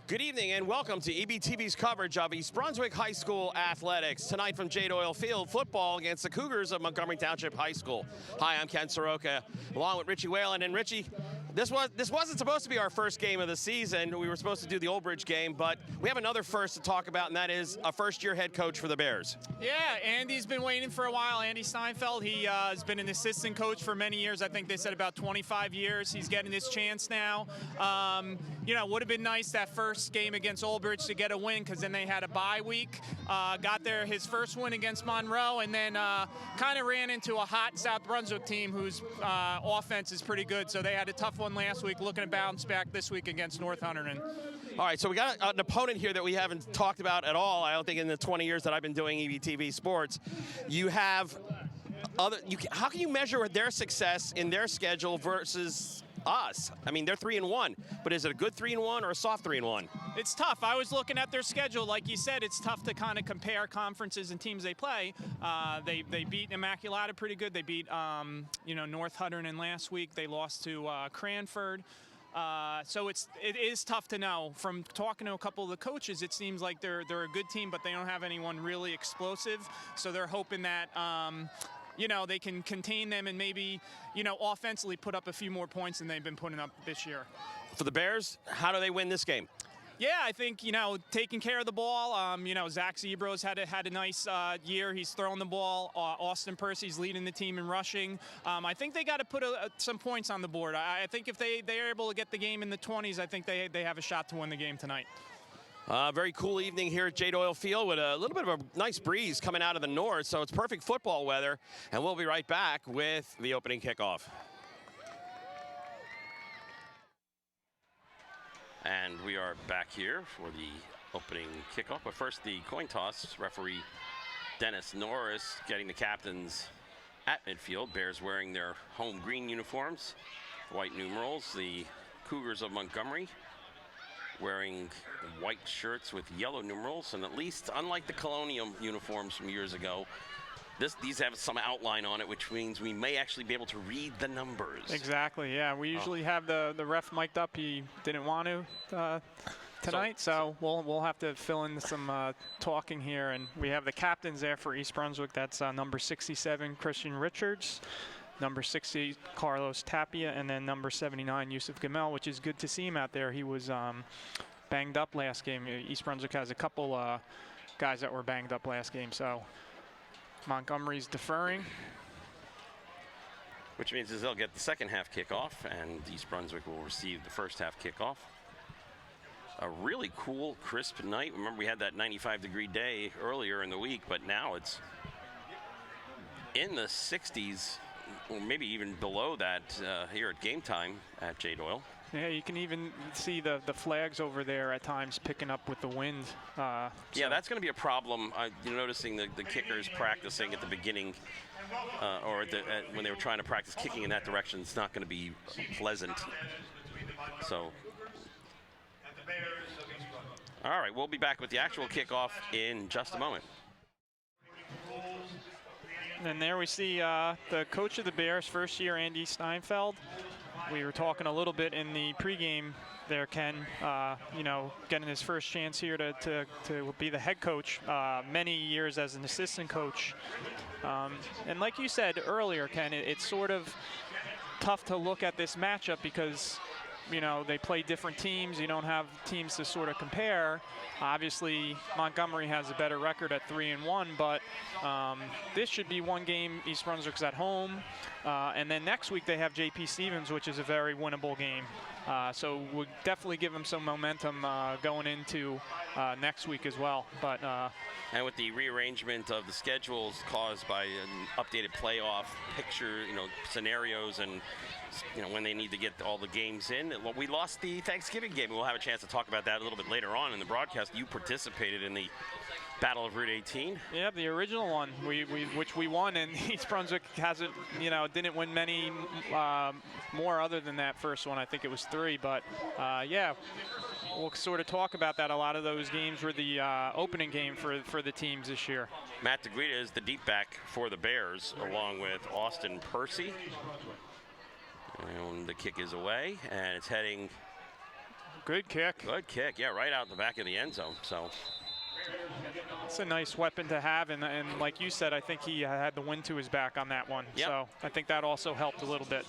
Good evening and welcome to EBTV's coverage of East Brunswick High School athletics. Tonight from Jade Oil Field, football against the Cougars of Montgomery Township High School. Hi, I'm Ken Saroka, along with Richie Whalen. And Richie, this wasn't supposed to be our first game of the season. We were supposed to do the Old Bridge game, but we have another first to talk about, and that is a first-year head coach for the Bears. Yeah, Andy's been waiting for a while. Andy Steinfeld, he has been an assistant coach for many years. I think they said about 25 years. He's getting his chance now. You know, would have been nice that first game against Old Bridge to get a win, because then they had a bye week. Got his first win against Monroe, and then kind of ran into a hot South Brunswick team whose offense is pretty good. So they had a tough one last week, looking to bounce back this week against North Hunterdon. All right, so we got an opponent here that we haven't talked about at all, I don't think, in the 20 years that I've been doing EBTV sports. You have how can you measure their success in their schedule versus us? I mean, they're 3-1, but is it a good 3-1 or a soft 3-1? It's tough. I was looking at their schedule. Like you said, it's tough to kind of compare conferences and teams they play. They beat Immaculata pretty good. They beat North Hunterdon last week. They lost to Cranford. So it is tough to know. From talking to a couple of the coaches, it seems like they're a good team, but they don't have anyone really explosive. So they're hoping that they can contain them and maybe, offensively put up a few more points than they've been putting up this year. For the Bears, how do they win this game? Yeah, I think, taking care of the ball. Zach Zebro's had a nice year. He's throwing the ball. Austin Percy's leading the team in rushing. I think they got to put some points on the board. I think if they're able to get the game in the 20s, I think they have a shot to win the game tonight. Very cool evening here at Jade Oil Field with a little bit of a nice breeze coming out of the north, so it's perfect football weather, and we'll be right back with the opening kickoff. And we are back here for the opening kickoff, but first the coin toss. Referee Dennis Norris getting the captains at midfield. Bears wearing their home green uniforms, white numerals. The Cougars of Montgomery wearing white shirts with yellow numerals, and at least unlike the Colonial uniforms from years ago, these have some outline on it, which means we may actually be able to read the numbers. Exactly, yeah. We usually have the ref mic'd up. He didn't want to tonight, so we'll have to fill in some talking here. And we have the captains there for East Brunswick. That's number 67, Christian Richards, number 60, Carlos Tapia, and then number 79, Yusuf Gamel, which is good to see him out there. He was banged up last game. East Brunswick has a couple guys that were banged up last game, so Montgomery's deferring. Which means they'll get the second half kickoff, and East Brunswick will receive the first half kickoff. A really cool, crisp night. Remember, we had that 95-degree day earlier in the week, but now it's in the 60s, or maybe even below that here at game time at Jade Oil. Yeah, you can even see the flags over there at times picking up with the wind. Yeah, that's going to be a problem. You're noticing the kickers practicing at the beginning, or when they were trying to practice kicking in that direction. It's not going to be pleasant. So, all right, we'll be back with the actual kickoff in just a moment. And there we see the coach of the Bears, first year, Andy Steinfeld. We were talking a little bit in the pregame there, Ken, getting his first chance here to be the head coach, many years as an assistant coach. And like you said earlier, Ken, it's sort of tough to look at this matchup because, they play different teams. You don't have teams to sort of compare. Obviously, Montgomery has a better record at 3-1, but this should be one game. East Brunswick's at home. And then next week they have J.P. Stevens, which is a very winnable game. So we'll definitely give them some momentum going into next week as well. But and with the rearrangement of the schedules caused by an updated playoff picture, scenarios, and when they need to get all the games in. Well, we lost the Thanksgiving game. We'll have a chance to talk about that a little bit later on in the broadcast. You participated in the Battle of Route 18. Yeah, the original one, which we won, and East Brunswick hasn't, didn't win many more other than that first one. I think it was 3, but yeah, we'll sort of talk about that. A lot of those games were the opening game for the teams this year. Matt DeGuida is the deep back for the Bears, along with Austin Percy. And the kick is away, and it's heading Good kick. Good kick, yeah, right out in the back of the end zone. So it's a nice weapon to have, and like you said, I think he had the wind to his back on that one. Yep. So I think that also helped a little bit.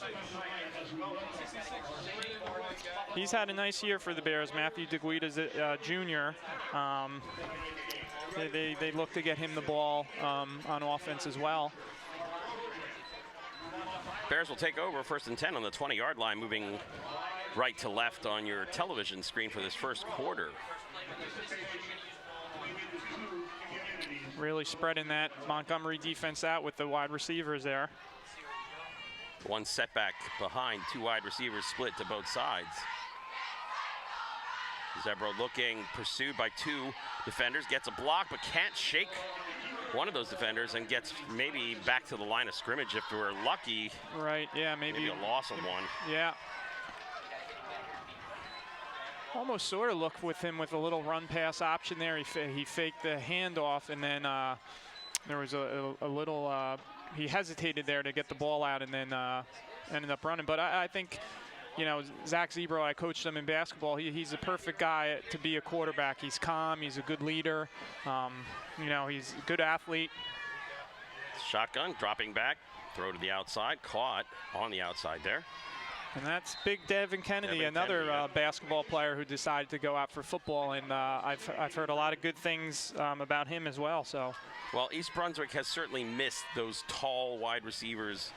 He's had a nice year for the Bears. Matthew DeGuida's Jr. They look to get him the ball on offense as well. Bears will take over 1st and 10 on the 20-yard line, moving right to left on your television screen for this first quarter. Really spreading that Montgomery defense out with the wide receivers there. One setback behind, 2 wide receivers split to both sides. Zebro looking, pursued by 2 defenders, gets a block but can't shake one of those defenders and gets maybe back to the line of scrimmage if we're lucky. Right, yeah, maybe a loss of one. Yeah. Almost sort of looked with him with a little run pass option there. He faked the handoff, and then there was a little, he hesitated there to get the ball out, and then ended up running. But I think, you know, Zach Zebro, I coached him in basketball. He's a perfect guy to be a quarterback. He's calm, he's a good leader. You know, he's a good athlete. Shotgun, dropping back, throw to the outside, caught on the outside there. And that's Big Devin Kennedy, another basketball player who decided to go out for football, and I've heard a lot of good things about him as well. So, well, East Brunswick has certainly missed those tall wide receivers.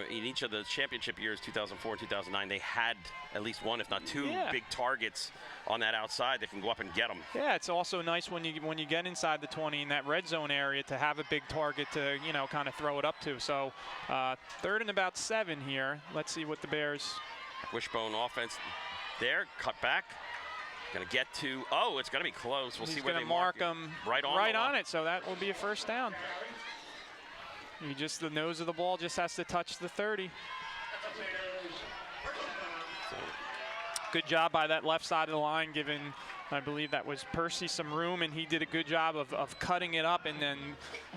In each of the championship years, 2004, 2009, they had at least 1, if not 2, big targets on that outside that can go up and get them. Yeah, it's also nice when you get inside the 20 in that red zone area to have a big target to, you know, kind of throw it up to. So 3rd and about 7 here. Let's see what the Bears. Wishbone offense there, cut back. Going to get to, oh, it's going to be close. We'll see where they mark him. Right on it, so that will be a first down. The nose of the ball just has to touch the 30. Good job by that left side of the line, giving, I believe that was Percy, some room, and he did a good job of cutting it up and then,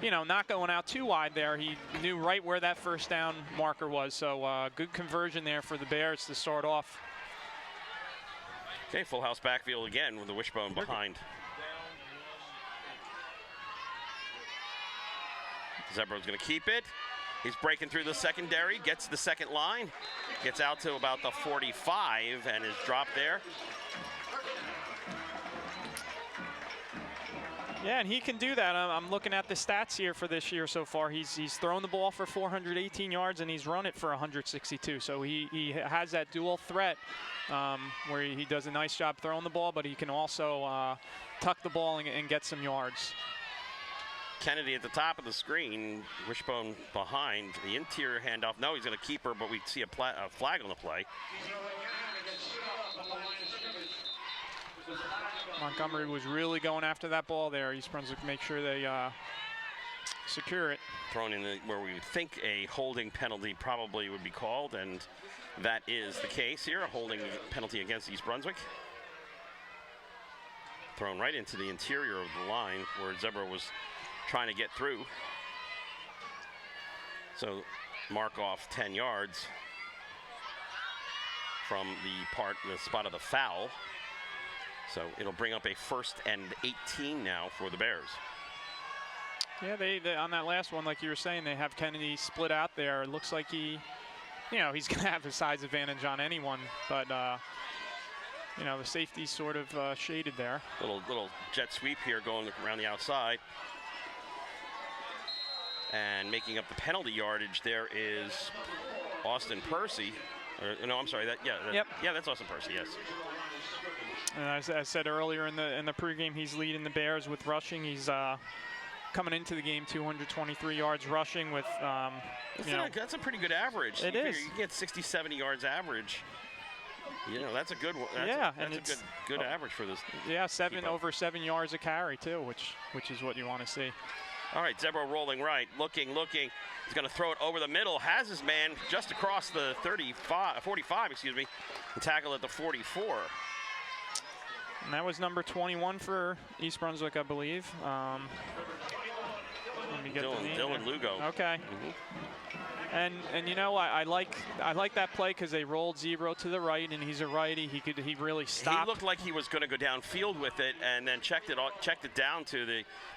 you know, not going out too wide there. He knew right where that first down marker was, so good conversion there for the Bears to start off. Okay, full house backfield again with the Wishbone behind. Zebro's going to keep it. He's breaking through the secondary, gets the second line, gets out to about the 45 and is dropped there. Yeah, and he can do that. I'm looking at the stats here for this year so far. He's thrown the ball for 418 yards and he's run it for 162. So he has that dual threat where he does a nice job throwing the ball, but he can also tuck the ball and get some yards. Kennedy at the top of the screen, Wishbone behind, the interior handoff. No, he's going to keep her, but we see a flag on the play. Montgomery was really going after that ball there. East Brunswick make sure they secure it. Thrown in where we would think a holding penalty probably would be called, and that is the case here, a holding penalty against East Brunswick. Thrown right into the interior of the line where Zebra was trying to get through. So mark off 10 yards from the spot of the foul. So it'll bring up a 1st and 18 now for the Bears. Yeah, they on that last one, like you were saying, they have Kennedy split out there. It looks like he's going to have a size advantage on anyone, but you know, the safety's sort of shaded there. Little jet sweep here going around the outside. And making up the penalty yardage there is Austin Percy. No, I'm sorry. Yeah, that's Austin Percy. Yes. And as I said earlier in the pregame, he's leading the Bears with rushing. He's coming into the game 223 yards rushing with. That's a pretty good average. It is. You get 60, 70 yards average. You know, that's a good one. That's a good average for this. Yeah, over 7 yards a carry too, which is what you want to see. All right, Zebra rolling right, looking. He's going to throw it over the middle. Has his man just across the 45, and tackle at the 44. And that was number 21 for East Brunswick, I believe. Let me get the name Dylan Lugo. Okay. And you know, I like that play because they rolled zero to the right, and he's a righty. He really stopped. He looked like he was going to go downfield with it, and then checked it down to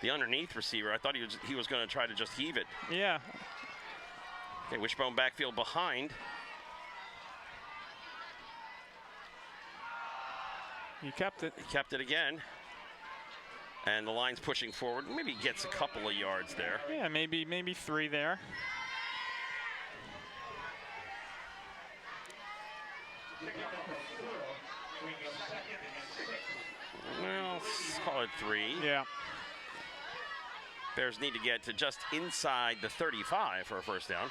the underneath receiver. I thought he was going to try to just heave it. Yeah. Okay, wishbone backfield behind. He kept it. He kept it again. And the line's pushing forward. Maybe he gets a couple of yards there. Yeah, maybe 3 there. Well, let's call it 3. Yeah. Bears need to get to just inside the 35 for a first down.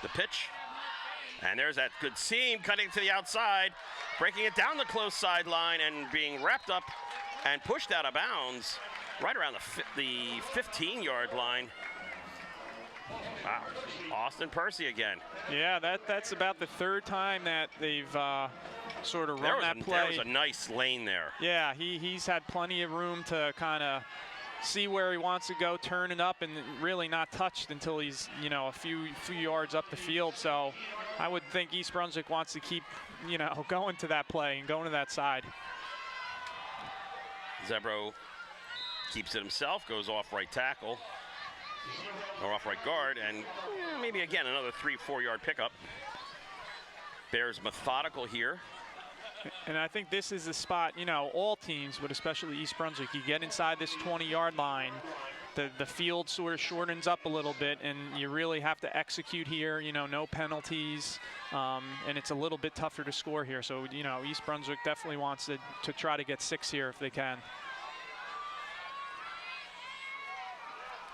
The pitch. And there's that good seam cutting to the outside, breaking it down the close sideline and being wrapped up and pushed out of bounds right around the 15-yard line. Wow, Austin Percy again. Yeah, that's about the 3rd time that they've sort of run that play. There was a nice lane there. Yeah, he's had plenty of room to kind of see where he wants to go, turn it up, and really not touched until he's, you know, a few yards up the field. So I would think East Brunswick wants to keep, you know, going to that play and going to that side. Zebro keeps it himself, goes off right tackle, or off right guard, and maybe again another 3-4 yard pickup. Bears methodical here. And I think this is the spot, you know, all teams, but especially East Brunswick, you get inside this 20-yard line, the field sort of shortens up a little bit, and you really have to execute here, you know, no penalties, and it's a little bit tougher to score here. So, you know, East Brunswick definitely wants to try to get 6 here if they can.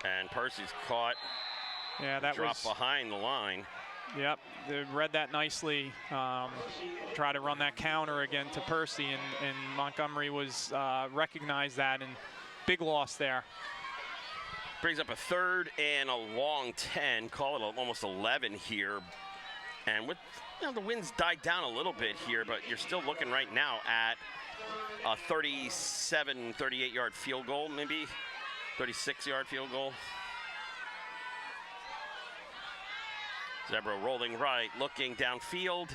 And Percy's caught. Yeah, that dropped behind the line. Yep, they read that nicely. Try to run that counter again to Percy, and Montgomery was recognized that, and big loss there. Brings up a 3rd and a long 10, call it almost 11 here. And with, you know, the winds died down a little bit here, but you're still looking right now at a 37, 38 yard field goal, maybe 36 yard field goal. Zebro rolling right, looking downfield.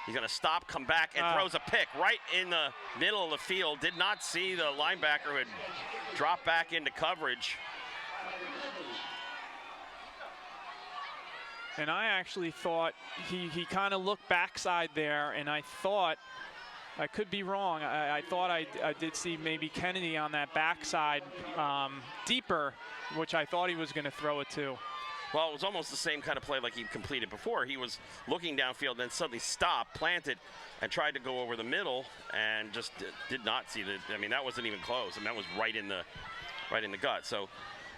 He's going to stop, come back, and throws a pick right in the middle of the field. Did not see the linebacker who had dropped back into coverage. And I actually thought he kind of looked backside there, and I thought, I could be wrong, I thought I did see maybe Kennedy on that backside deeper, which I thought he was going to throw it to. Well, it was almost the same kind of play like he completed before. He was looking downfield, then suddenly stopped, planted, and tried to go over the middle, and just did not see the. I mean, that wasn't even close. I mean, that was right in the gut. So,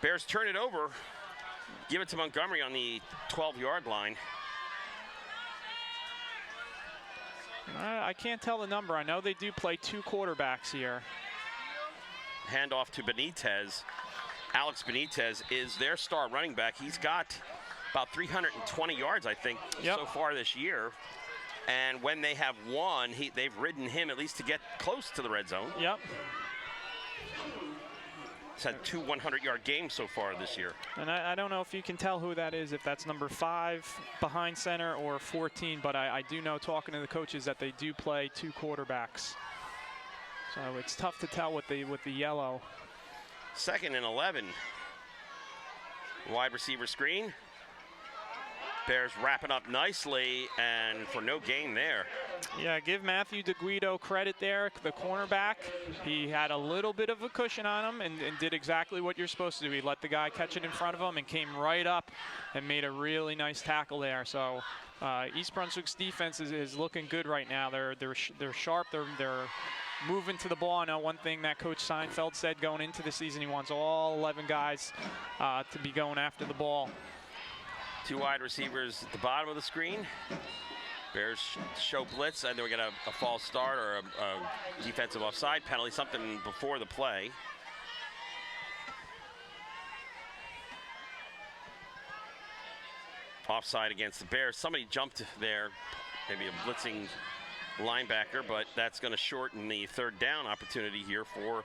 Bears turn it over, give it to Montgomery on the 12-yard line. I can't tell the number. I know they do play 2 quarterbacks here. Handoff to Benitez. Alex Benitez is their star running back. He's got about 320 yards, I think, so far this year. And when they have won, they've ridden him at least to get close to the red zone. Yep. He's had 2 100-yard games so far this year. And I don't know if you can tell who that is, if that's number 5 behind center or 14, but I do know, talking to the coaches, that they do play 2 quarterbacks. So it's tough to tell with the yellow. 2nd and 11. Wide receiver screen. Bears wrapping up nicely, and for no gain there. Yeah, give Matthew DeGuido credit there, the cornerback. He had a little bit of a cushion on him and did exactly what you're supposed to do. He let the guy catch it in front of him and came right up and made a really nice tackle there. So East Brunswick's defense is looking good right now. They're sharp. They're moving to the ball. I know one thing that Coach Seinfeld said going into the season, he wants all 11 guys to be going after the ball. 2 wide receivers at the bottom of the screen. Bears show blitz, and then we get a false start or a defensive offside penalty, something before the play. Offside against the Bears. Somebody jumped there, maybe a blitzing linebacker, but that's going to shorten the third down opportunity here for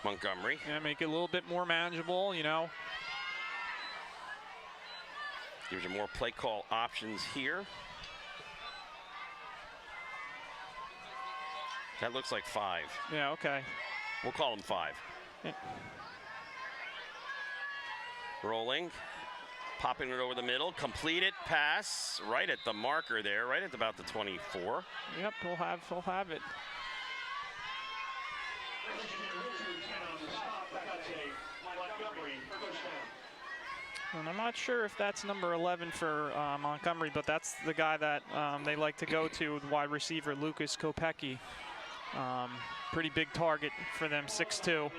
Montgomery. Yeah, make it a little bit more manageable, you know. Gives you more play call options here. That looks like 5. Yeah, okay. We'll call him 5. Yeah. Rolling, popping it over the middle, completed pass right at the marker there, right at about the 24. Yep, we'll have it. And I'm not sure if that's number 11 for Montgomery, but that's the guy that they like to go to, wide receiver Lucas Kopecki. Pretty big target for them, 6'2".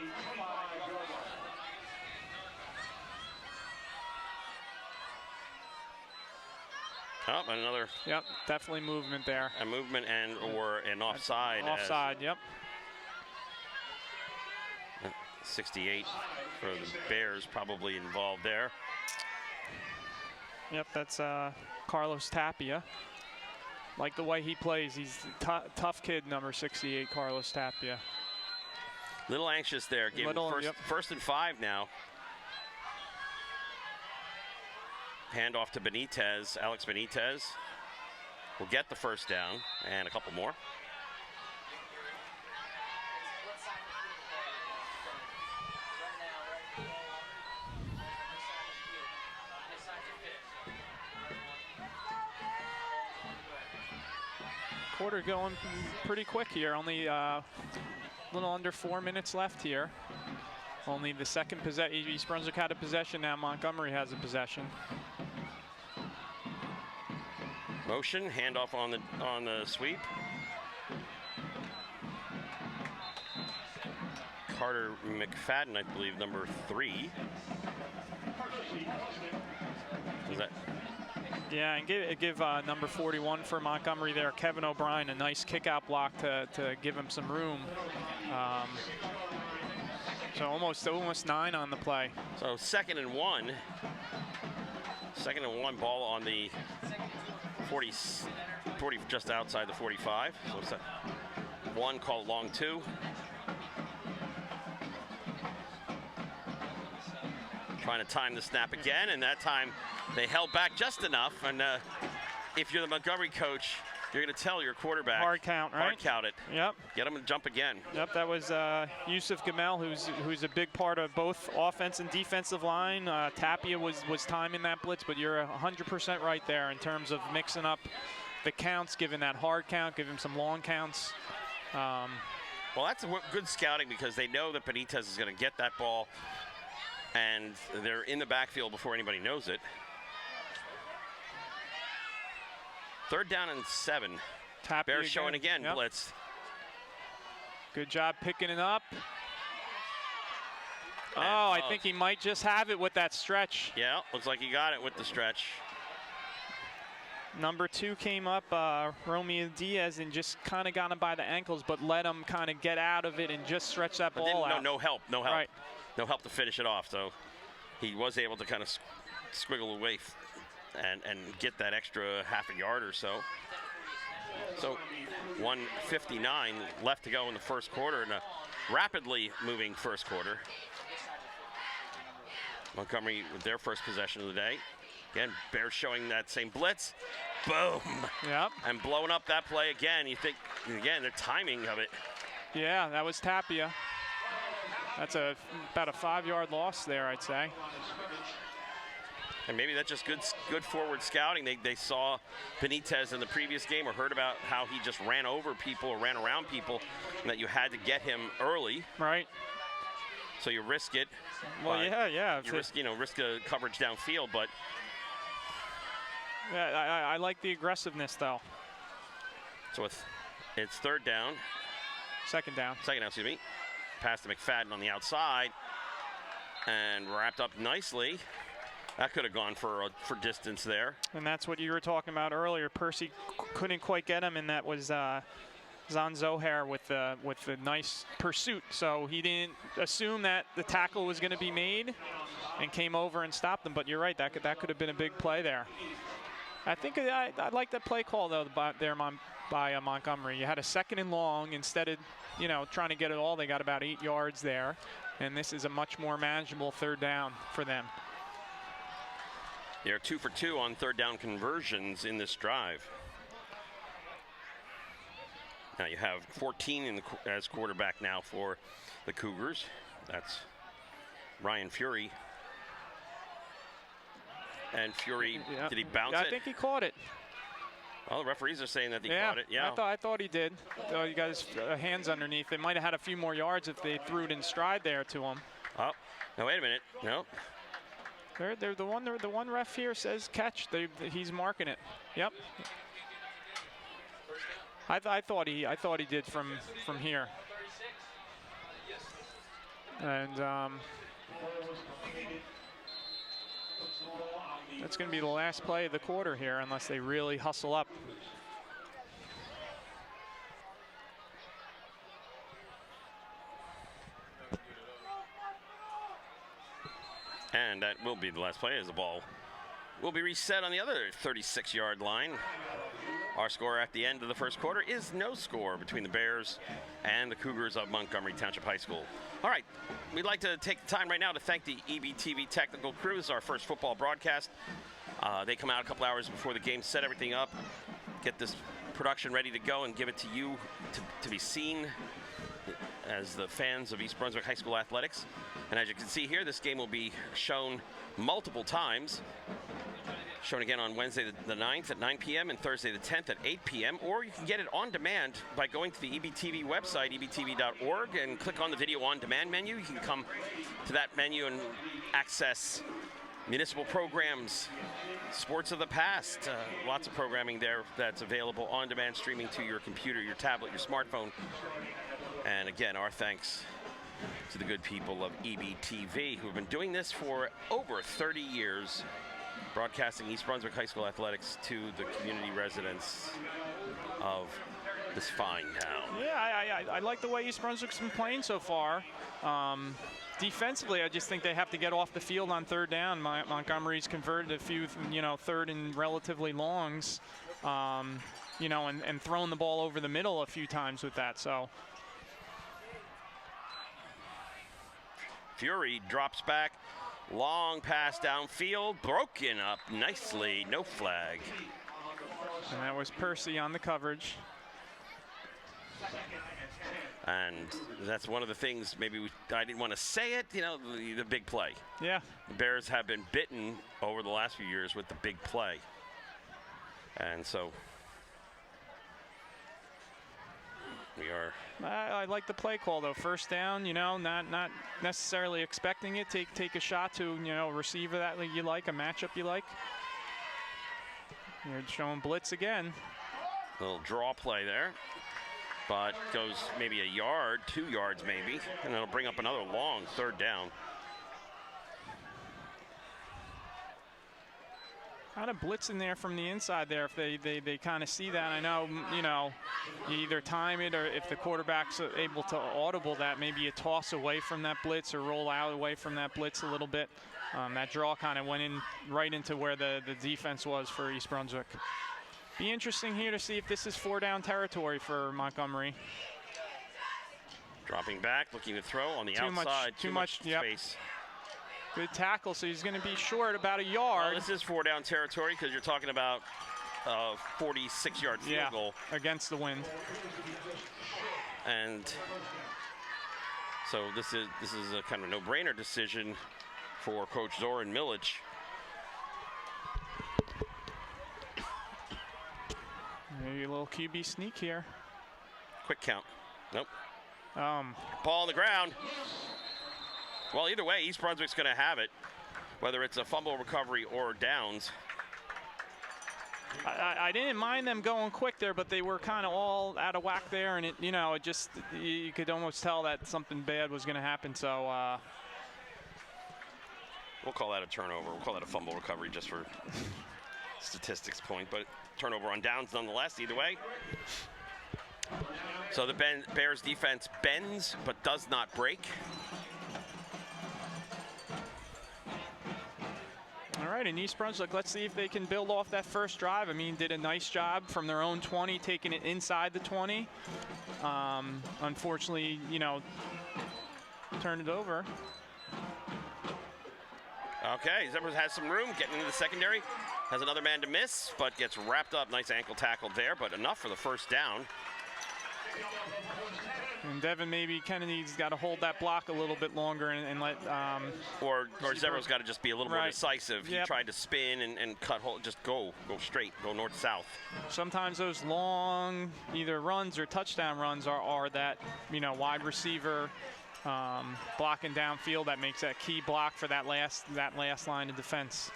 Oh, another. Yep, definitely movement there. A movement or an offside. Offside, yep. 68 for the Bears probably involved there. Yep, that's Carlos Tapia. Like the way he plays, he's a tough kid, number 68, Carlos Tapia. Little anxious there. Give him first and 5 now. Hand off to Benitez. Alex Benitez will get the first down and a couple more. Quarter going pretty quick here. Only a little under 4 minutes left here. Only the second possession. East Brunswick had a possession. Now Montgomery has a possession. Motion, handoff on the sweep. Carter McFadden, I believe, number 3. Is that? Yeah, and give number 41 for Montgomery there, Kevin O'Brien, a nice kick-out block to give him some room. So almost 9 on the play. So second and 1. Second and 1, ball on the 40, just outside the 45. So it's 1 called long 2. Trying to time the snap again, and that time they held back just enough. And if you're the Montgomery coach, you're going to tell your quarterback. Hard count, right? Hard count it. Yep. Get him to jump again. Yep, that was Yusuf Gamel, who's a big part of both offense and defensive line. Tapia was timing that blitz, but you're 100% right there in terms of mixing up the counts, giving that hard count, giving some long counts. Well, that's good scouting because they know that Benitez is going to get that ball, and they're in the backfield before anybody knows it. Third down and 7. Tapia Bears showing again, yep. blitz. Good job picking it up. Oh, I think he might just have it with that stretch. Yeah, looks like he got it with the stretch. Number 2 came up, Romeo Diaz, and just kind of got him by the ankles, but let him kind of get out of it and just stretch that ball out. No help. Right. No help to finish it off, so he was able to kind of squiggle away and get that extra half a yard or so. So 1:59 left to go in the first quarter, in a rapidly moving first quarter. Montgomery with their first possession of the day. Again, Bears showing that same blitz. Boom. Yep. And blowing up that play again. You think, again, the timing of it. Yeah, that was Tapia. That's about a 5-yard loss there, I'd say. And maybe that's just good forward scouting. They saw Benitez in the previous game or heard about how he just ran over people or ran around people, and that you had to get him early. Right. So you risk it. Well, yeah. You risk a coverage downfield, but. Yeah, I like the aggressiveness, though. So it's third down. Second down, excuse me. Pass to McFadden on the outside. And wrapped up nicely. That could have gone for distance there. And that's what you were talking about earlier. Percy couldn't quite get him, and that was Zan Zohair with the nice pursuit. So he didn't assume that the tackle was going to be made and came over and stopped him. But you're right, that could have been a big play there. I think I like that play call, though, there by Montgomery. You had a 2nd and long. Instead of, trying to get it all, they got about 8 yards there. And this is a much more manageable 3rd down for them. They're 2 for 2 on 3rd down conversions in this drive. Now you have 14 as quarterback now for the Cougars. That's Ryan Fury. And Fury, did he bounce it? I think he caught it. Well, the referees are saying that he caught it. Yeah, I thought he did. He got his hands underneath. They might have had a few more yards if they threw it in stride there to him. Oh, no, wait a minute. No. They're the one ref here says catch. He's marking it. Yep. I thought he did from here. And that's going to be the last play of the quarter here, unless they really hustle up. And that will be the last play, as the ball will be reset on the other 36-yard line. Our score at the end of the first quarter is no score between the Bears and the Cougars of Montgomery Township High School. All right, we'd like to take the time right now to thank the EBTV technical crew. This is our first football broadcast. They come out a couple hours before the game, set everything up, get this production ready to go, and give it to you to be seen as the fans of East Brunswick High School athletics. And as you can see here, this game will be shown multiple times. Shown again on Wednesday the 9th at 9 p.m. and Thursday the 10th at 8 p.m. Or you can get it on demand by going to the EBTV website, ebtv.org, and click on the video on demand menu. You can come to that menu and access municipal programs, sports of the past, lots of programming there that's available on demand, streaming to your computer, your tablet, your smartphone. And again, our thanks to the good people of EBTV, who have been doing this for over 30 years, broadcasting East Brunswick High School athletics to the community residents of this fine town. Yeah, I like the way East Brunswick's been playing so far. Defensively, I just think they have to get off the field on 3rd down. Montgomery's converted a few, 3rd and relatively longs, and thrown the ball over the middle a few times with that. So Fury drops back, long pass downfield, broken up nicely, no flag. And that was Percy on the coverage. And that's one of the things, maybe I didn't want to say it, the big play. Yeah. The Bears have been bitten over the last few years with the big play. And so we are. I like the play call, though. 1st down, not necessarily expecting it. Take a shot to, a receiver that you like, a matchup you like. You're showing blitz again. Little draw play there, but goes maybe a yard, 2 yards maybe, and it'll bring up another long 3rd down. Kind of blitzing there from the inside there if they kind of see that. I know, you either time it, or if the quarterback's able to audible that, maybe you toss away from that blitz or roll out away from that blitz a little bit. That draw kind of went in right into where the defense was for East Brunswick. Be interesting here to see if this is 4-down territory for Montgomery. Dropping back, looking to throw on the outside. Too much space. Yep. Good tackle, so he's going to be short about a yard. Well, this is 4-down territory because you're talking about a 46-yard field goal. Against the wind. And so this is a kind of no-brainer decision for Coach Zoran Milic. Maybe a little QB sneak here. Quick count. Nope. Ball on the ground. Well, either way, East Brunswick's going to have it, whether it's a fumble recovery or downs. I didn't mind them going quick there, but they were kind of all out of whack there, and you could almost tell that something bad was going to happen. So we'll call that a turnover. We'll call that a fumble recovery just for statistics point, but turnover on downs nonetheless. Either way. So the Bears defense bends but does not break. All All right, in East Brunswick, let's see if they can build off that first drive. I mean, did a nice job from their own 20, taking it inside the 20. Unfortunately, you know, turned it over. Okay, Zebras has some room, getting into the secondary. Has another man to miss, but gets wrapped up. Nice ankle tackle there, but enough for the first down. And Devin, maybe Kennedy's got to hold that block a little bit longer and let. Or Zebras got to just be a little more decisive. Yep. He tried to spin and cut hole, just go straight, go north-south. Sometimes those long either runs or touchdown runs are that, you know, wide receiver blocking downfield that makes that key block for that last line of defense.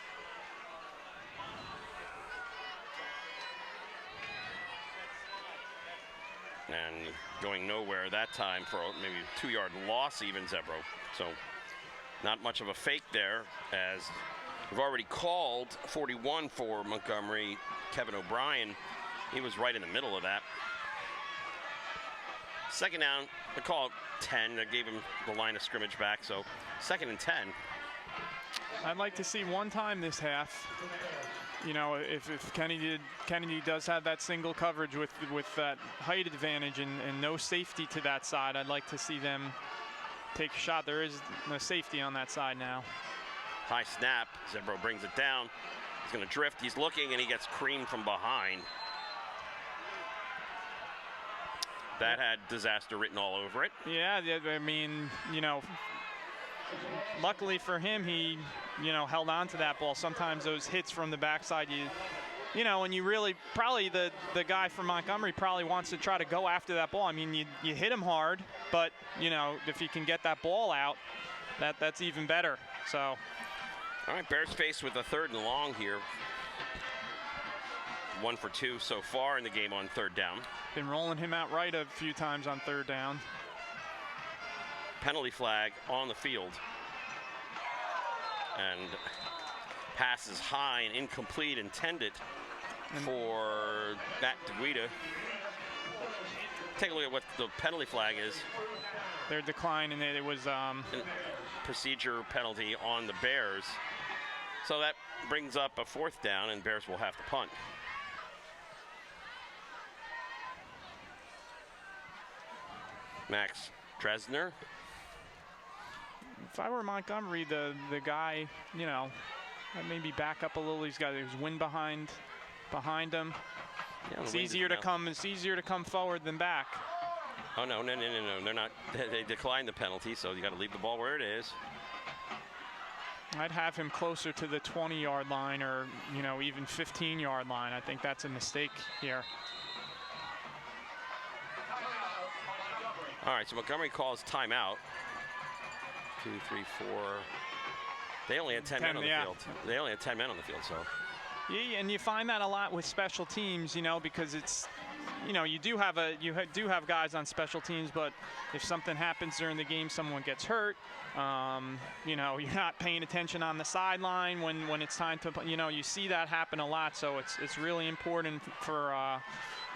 And going nowhere that time for maybe a 2-yard loss even, Zebro. So not much of a fake there, as we've already called 41 for Montgomery, Kevin O'Brien. He was right in the middle of that. Second down, they call it 10. They gave him the line of scrimmage back, so 2nd and 10. I'd like to see one time this half, you know, if Kennedy does have that single coverage with that height advantage and no safety to that side, I'd like to see them take a shot. There is no safety on that side now. High snap, Zebro brings it down. He's gonna drift, he's looking, and he gets creamed from behind. That had disaster written all over it. Yeah, I mean, you know, luckily for him, he, you know, held on to that ball. Sometimes those hits from the backside, you know, and you really, probably the guy from Montgomery probably wants to try to go after that ball. I mean, you hit him hard, but, you know, if you can get that ball out, that's even better. So. All right, Bears faced with a 3rd and long here. 1 for 2 so far in the game on 3rd down. Been rolling him out right a few times on 3rd down. Penalty flag on the field. And pass is high and incomplete, intended for Matt DeGuida. Take a look at what the penalty flag is. Their decline, and it was procedure penalty on the Bears. So that brings up a 4th down, and Bears will have to punt. Max Dresner. If I were Montgomery, the guy, you know, I'd maybe back up a little. He's got his wind behind him. Yeah, it's easier to come forward than back. Oh no, they're not. They declined the penalty, so you got to leave the ball where it is. I'd have him closer to the 20-yard line, or, you know, even 15-yard line. I think that's a mistake here. All right, so Montgomery calls timeout. 2, 3, 4. They only had 10 men on the field. They only had 10 men on the field, so. Yeah, and you find that a lot with special teams, you know, because it's, you know, you do have guys on special teams, but if something happens during the game, someone gets hurt, you know, you're not paying attention on the sideline when it's time to, you know, you see that happen a lot. So it's really important for,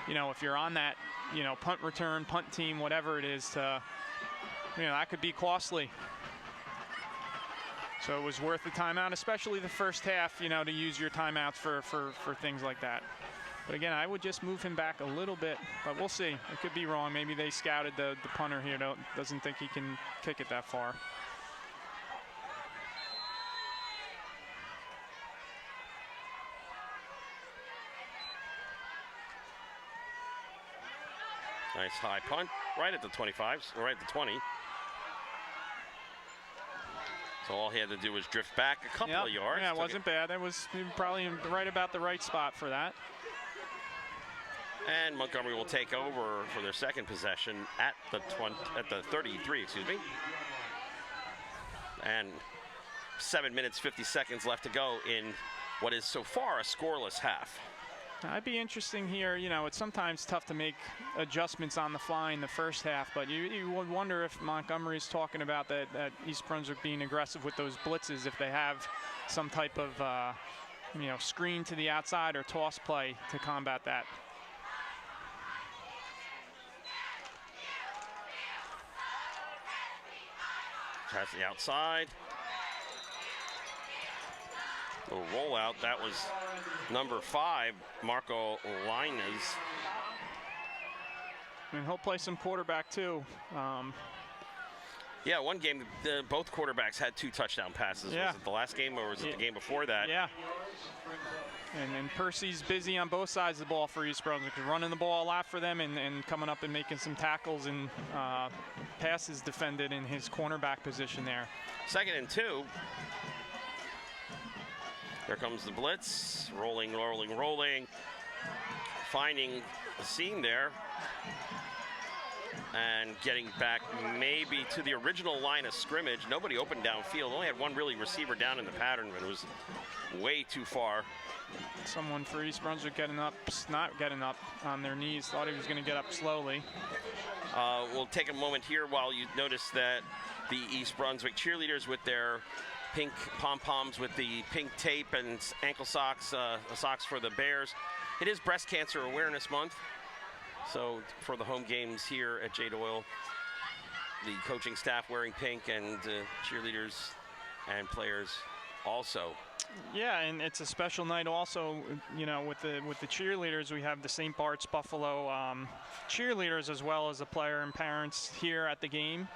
you know, if you're on that, you know, punt return, punt team, whatever it is, to, you know, that could be costly. So it was worth the timeout, especially the first half, you know, to use your timeouts for things like that. But again, I would just move him back a little bit, but we'll see. It could be wrong. Maybe they scouted the punter here, doesn't think he can kick it that far. Nice high punt, right at the 25, right at the 20. So all he had to do was drift back a couple of yards. Yeah, it wasn't bad. That was probably right about the right spot for that. And Montgomery will take over for their second possession at the 33, excuse me. And 7 minutes, 50 seconds left to go in what is so far a scoreless half. I'd be interesting here. You know, it's sometimes tough to make adjustments on the fly in the first half, but you would wonder if Montgomery's talking about that East Brunswick being aggressive with those blitzes, if they have some type of, you know, screen to the outside or toss play to combat that. Tries the outside. Little rollout. That was number 5, Marco Linus. And he'll play some quarterback too. Yeah, one game, both quarterbacks had 2 touchdown passes. Yeah. Was it the last game or was it the game before that? Yeah. And Percy's busy on both sides of the ball for East Brunswick, running the ball a lot for them and coming up and making some tackles and passes defended in his cornerback position there. 2nd and 2. Here comes the blitz, rolling, finding a seam there, and getting back maybe to the original line of scrimmage. Nobody open downfield. Only had one really receiver down in the pattern, but it was way too far. Someone for East Brunswick not getting up on their knees. Thought he was going to get up slowly. We'll take a moment here while you notice that the East Brunswick cheerleaders with their pink pom-poms with the pink tape and ankle socks, socks for the Bears. It is Breast Cancer Awareness Month. So for the home games here at J. Doyle, the coaching staff wearing pink and cheerleaders and players also. Yeah, and it's a special night also, you know, with the cheerleaders. We have the St. Bart's Buffalo cheerleaders as well as the player and parents here at the game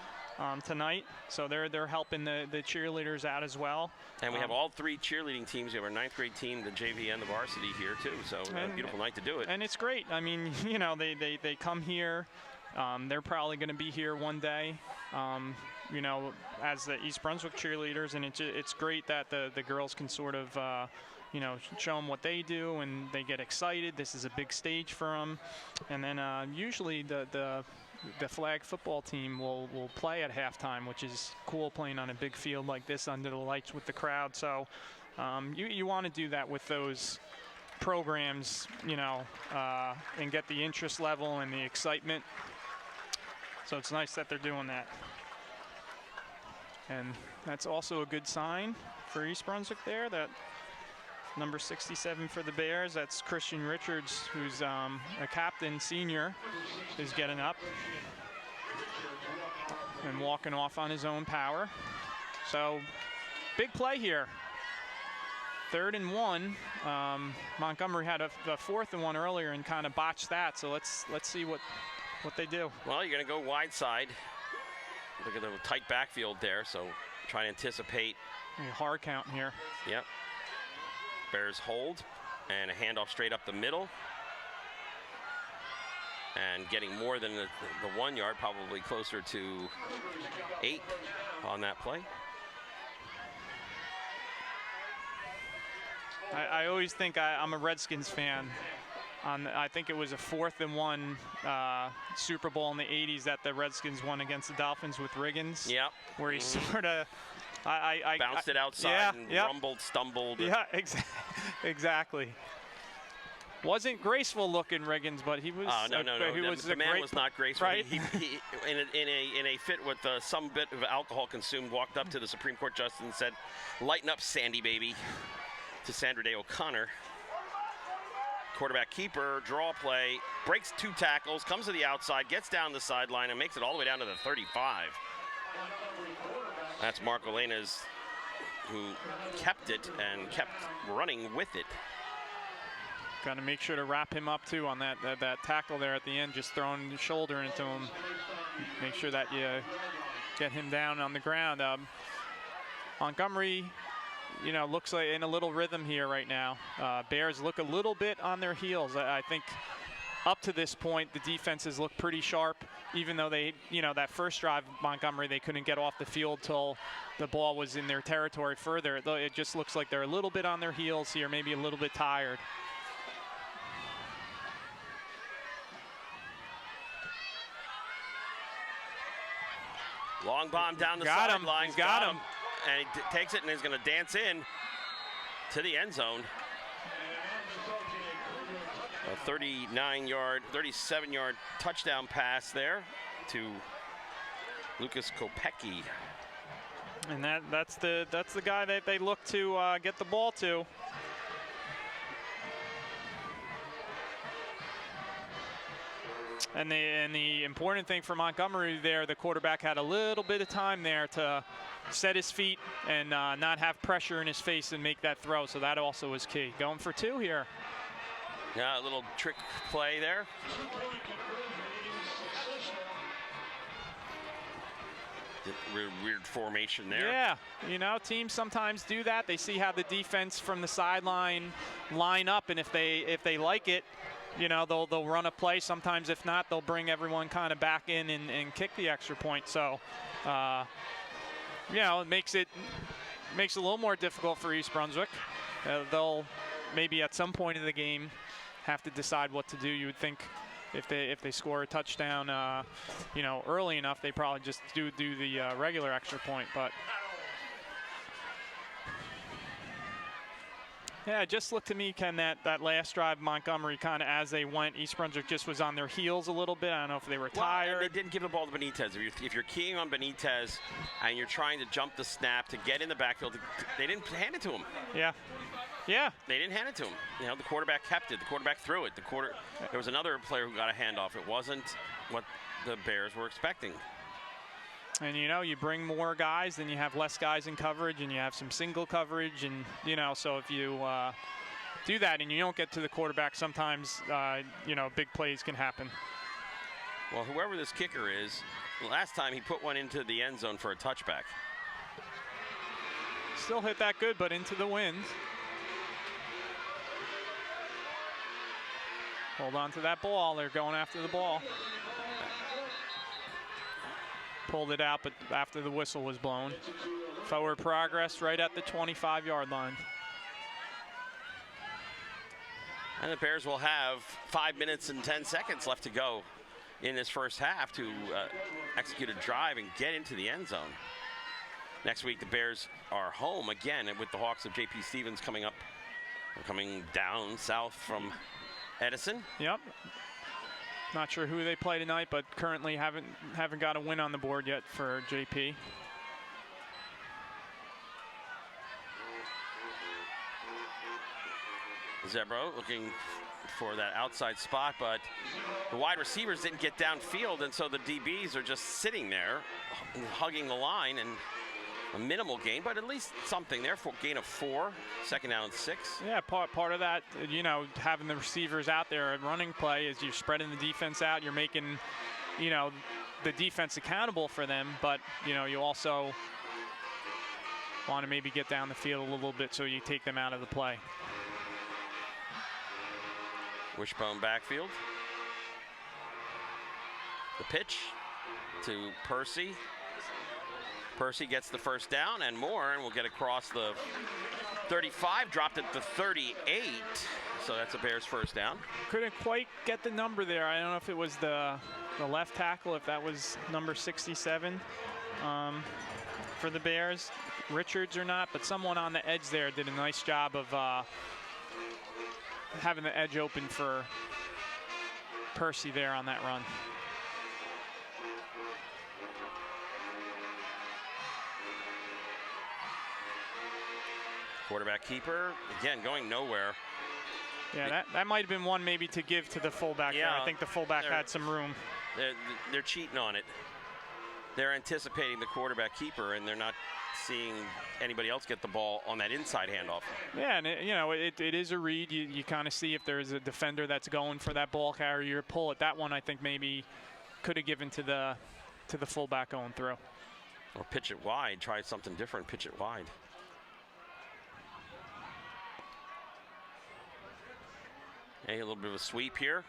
tonight. So they're helping the cheerleaders out as well. And we have all 3 cheerleading teams. We have our 9th grade team, the JV, and the varsity here too. So a beautiful night to do it. And it's great. I mean, you know, they come here. They're probably going to be here one day. You know, as the East Brunswick cheerleaders, and it's great that the girls can sort of, you know, show them what they do, and they get excited. This is a big stage for them. And then usually the flag football team will play at halftime, which is cool, playing on a big field like this under the lights with the crowd. So you want to do that with those programs, you know, and get the interest level and the excitement. So it's nice that they're doing that. And that's also a good sign for East Brunswick there, that number 67 for the Bears, that's Christian Richards, who's a captain, senior, is getting up and walking off on his own power. So big play here. 3rd and 1. Montgomery had a 4th and 1 earlier and kind of botched that. So let's see what they do. Well, you're going to go wide side. Look at the tight backfield there, so try to anticipate. A hard count here. Yep. Bears hold, and a handoff straight up the middle. And getting more than the 1 yard, probably closer to 8 on that play. I always think I'm a Redskins fan. I think it was a 4th and 1 Super Bowl in the 80s that the Redskins won against the Dolphins with Riggins. Yep. Where he sort of bounced it outside and rumbled, stumbled. Yeah, exactly. Wasn't graceful looking, Riggins, but he was. No. The man was not graceful. Right? He in a fit with some bit of alcohol consumed, walked up to the Supreme Court justice and said, "Lighten up, Sandy baby," to Sandra Day O'Connor. Quarterback keeper, draw play, breaks 2 tackles, comes to the outside, gets down the sideline, and makes it all the way down to the 35. That's Marco Lenas, who kept it and kept running with it. Got to make sure to wrap him up too on that tackle there at the end, just throwing the shoulder into him. Make sure that you get him down on the ground. Montgomery, you know, looks like in a little rhythm here right now. Bears look a little bit on their heels. I think up to this point, the defenses look pretty sharp, even though they, you know, that first drive, Montgomery, they couldn't get off the field till the ball was in their territory further. It just looks like they're a little bit on their heels here, maybe a little bit tired. Long bomb down the sideline. Got him. And he takes it and is going to dance in to the end zone. A 37-yard touchdown pass there to Lucas Kopecki. And that's the guy that they look to get the ball to. And the important thing for Montgomery there, the quarterback had a little bit of time there to set his feet and not have pressure in his face and make that throw. So that also was key. Going for 2 here. Yeah, a little trick play there. Weird formation there. Yeah, you know, teams sometimes do that. They see how the defense from the sideline line up, and if they like it, you know, they'll run a play. Sometimes, if not, they'll bring everyone kind of back in and kick the extra point. So, you know, it makes it a little more difficult for East Brunswick. They'll maybe at some point in the game have to decide what to do. You would think if they score a touchdown, you know, early enough, they probably just do the regular extra point. But yeah, it just looked to me, Ken, that last drive, Montgomery, kind of as they went, East Brunswick just was on their heels a little bit. I don't know if they were tired. They didn't give the ball to Benitez. If you're keying on Benitez and you're trying to jump the snap to get in the backfield, they didn't hand it to him. Yeah. Yeah. They didn't hand it to him. You know, the quarterback kept it. The quarterback threw it. There was another player who got a handoff. It wasn't what the Bears were expecting. And, you know, you bring more guys, then you have less guys in coverage, and you have some single coverage. And, you know, so if you do that and you don't get to the quarterback, sometimes, you know, big plays can happen. Well, whoever this kicker is, last time he put one into the end zone for a touchback. Still hit that good, but into the wind. Hold on to that ball. They're going after the ball. Pulled it out, but after the whistle was blown. Forward progress right at the 25-yard line. And the Bears will have 5 minutes and 10 seconds left to go in this first half to execute a drive and get into the end zone. Next week, the Bears are home again with the Hawks of J.P. Stevens coming down south from Edison. Yep. Not sure who they play tonight, but currently haven't got a win on the board yet for JP. Zebro looking for that outside spot, but the wide receivers didn't get downfield, and so the DBs are just sitting there hugging the line, and a minimal gain, but at least something there. For gain of 4, second down and 6. Yeah, part of that, you know, having the receivers out there at running play is you're spreading the defense out. You're making, you know, the defense accountable for them, but, you know, you also want to maybe get down the field a little bit so you take them out of the play. Wishbone backfield. The pitch to Percy. Percy gets the first down and more, and will get across the 35, dropped at the 38. So that's a Bears first down. Couldn't quite get the number there. I don't know if it was the left tackle, if that was number 67 for the Bears, Richards or not, but someone on the edge there did a nice job of having the edge open for Percy there on that run. Quarterback keeper, again, going nowhere. Yeah, that might have been one maybe to give to the fullback. Yeah, there. I think the fullback had some room. They're cheating on it. They're anticipating the quarterback keeper, and they're not seeing anybody else get the ball on that inside handoff. Yeah, and you know, it is a read. You kind of see if there's a defender that's going for that ball carrier, pull it. That one I think maybe could have given to the fullback going through. Or pitch it wide, try something different, pitch it wide. A little bit of a sweep here.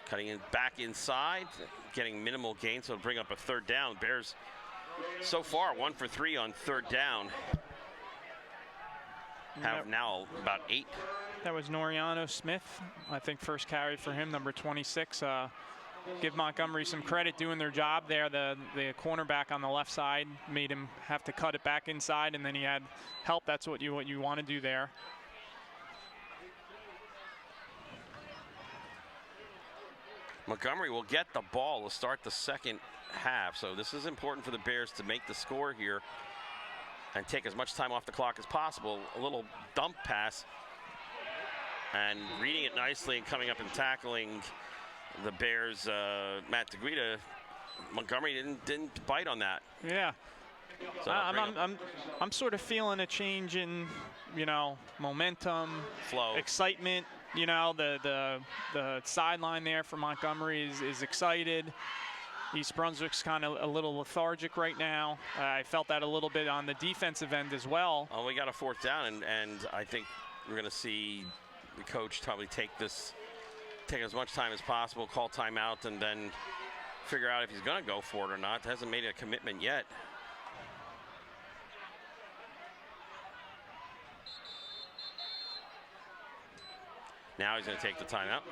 Cutting it back inside, getting minimal gain, so it'll bring up a third down. Bears so far 1 for 3 on third down. Have now about 8. That was Noriano Smith, I think first carry for him, number 26. Give Montgomery some credit doing their job there. The cornerback on the left side made him have to cut it back inside, and then he had help. That's what you want to do there. Montgomery will get the ball to start the second half. So this is important for the Bears to make the score here and take as much time off the clock as possible. A little dump pass and reading it nicely and coming up and tackling the Bears, Matt DeGuida. Montgomery didn't bite on that. Yeah. So I'm sort of feeling a change in, you know, momentum, flow, excitement. You know, the sideline there for Montgomery is excited. East Brunswick's kind of a little lethargic right now. I felt that a little bit on the defensive end as well. Oh, we got a 4th down, and I think we're going to see the coach probably take as much time as possible, call timeout, and then figure out if he's going to go for it or not. Hasn't made a commitment yet. Now he's going to take the timeout.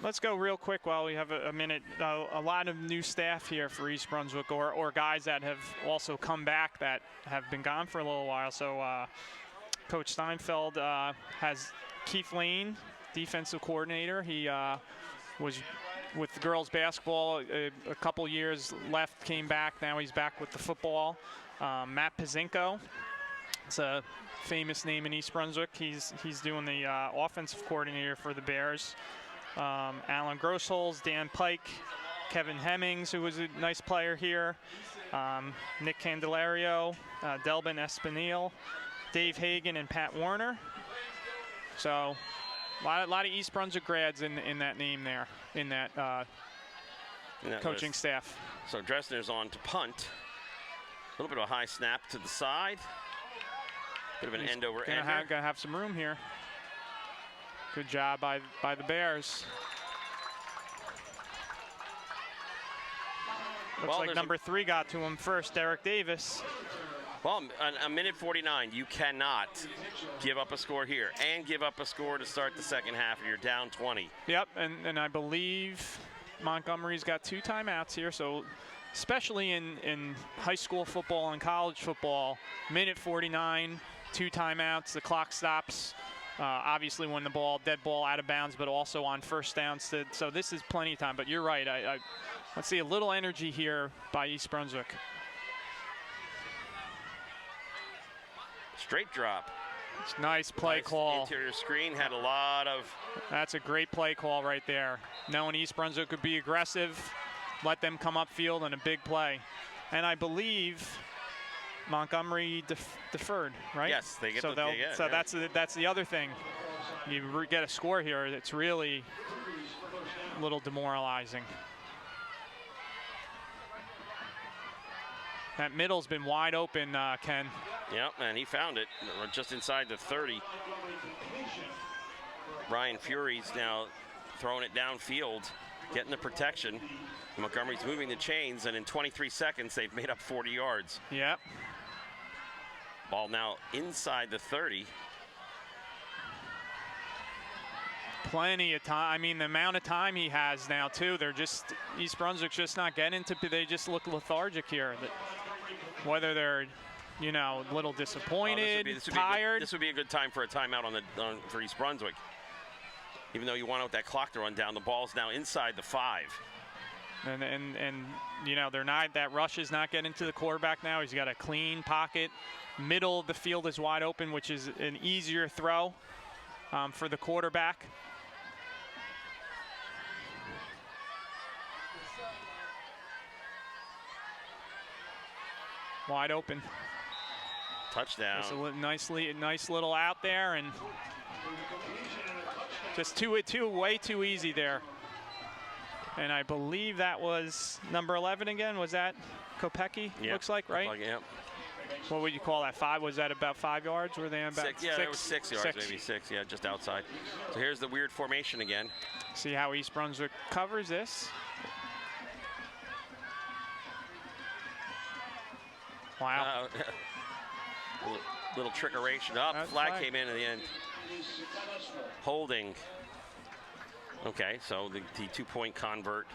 Let's go real quick while we have a minute. A lot of new staff here for East Brunswick, or guys that have also come back that have been gone for a little while. So Coach Steinfeld has Keith Lane, defensive coordinator. He was with the girls basketball a couple years left, came back. Now he's back with the football. Matt Pazinko, it's a famous name in East Brunswick. He's doing the offensive coordinator for the Bears. Alan Grossholz, Dan Pike, Kevin Hemmings, who was a nice player here, Nick Candelario, Delbin Espinil, Dave Hagan, and Pat Warner. So a lot of East Brunswick grads in that name there, in that coaching list. staff. So Dresner's on to punt. A little bit of a high snap to the side. Bit of an end over ender. Gonna have some room here. Good job by the Bears. Looks like number 3 got to him first, Derek Davis. Well, a minute 49, you cannot give up a score here and give up a score to start the second half. You're down 20. Yep, and I believe Montgomery's got 2 timeouts here, so especially in high school football and college football, minute 49, 2 timeouts, the clock stops. Obviously when the dead ball out of bounds, but also on first down. So this is plenty of time, but you're right. Let's see a little energy here by East Brunswick. Straight drop. It's nice play call. Interior screen had a lot of. That's a great play call right there. Knowing East Brunswick could be aggressive, let them come upfield and a big play. And I believe Montgomery deferred, right? Yes, they get so that's the other thing. You get a score here that's really a little demoralizing. That middle's been wide open, Ken. Yep, and he found it just inside the 30. Ryan Fury's now throwing it downfield, getting the protection. Montgomery's moving the chains, and in 23 seconds, they've made up 40 yards. Yep. Ball now inside the 30. Plenty of time. I mean, the amount of time he has now, too. They're just, East Brunswick's just not getting to, they just look lethargic here. Whether they're, you know, a little disappointed, tired. This would be a good time for a timeout for East Brunswick. Even though you want that clock to run down, the ball's now inside the 5. And you know, that rush is not getting to the quarterback now. He's got a clean pocket. Middle of the field is wide open, which is an easier throw for the quarterback. Wide open. Touchdown. Just a nice little out there, and just way too easy there. And I believe that was number 11 again. Was that Kopecky? Yep. Looks like, right? Yep. What would you call that? 5? Was that about 5 yards? Were they about 6? Yeah, that was 6 yards, maybe 6. Yeah, just outside. So here's the weird formation again. See how East Brunswick covers this. Wow. Little trickeration up. Flag came in the end. Holding. Okay, so the 2-point convert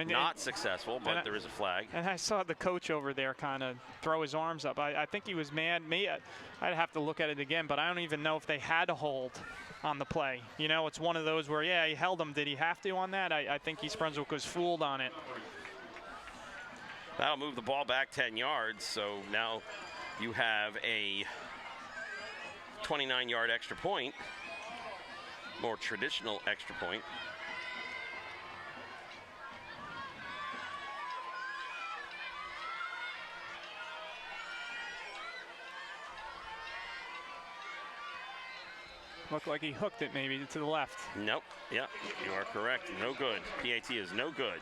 not successful, but there is a flag. And I saw the coach over there kind of throw his arms up. I think he was mad. I'd have to look at it again, but I don't even know if they had to hold on the play. You know, it's one of those where, yeah, he held him. Did he have to on that? I think East Brunswick was fooled on it. That'll move the ball back 10 yards, so now you have a 29-yard extra point, more traditional extra point. Looked like he hooked it maybe to the left. Nope. Yeah, you are correct. No good. PAT is no good.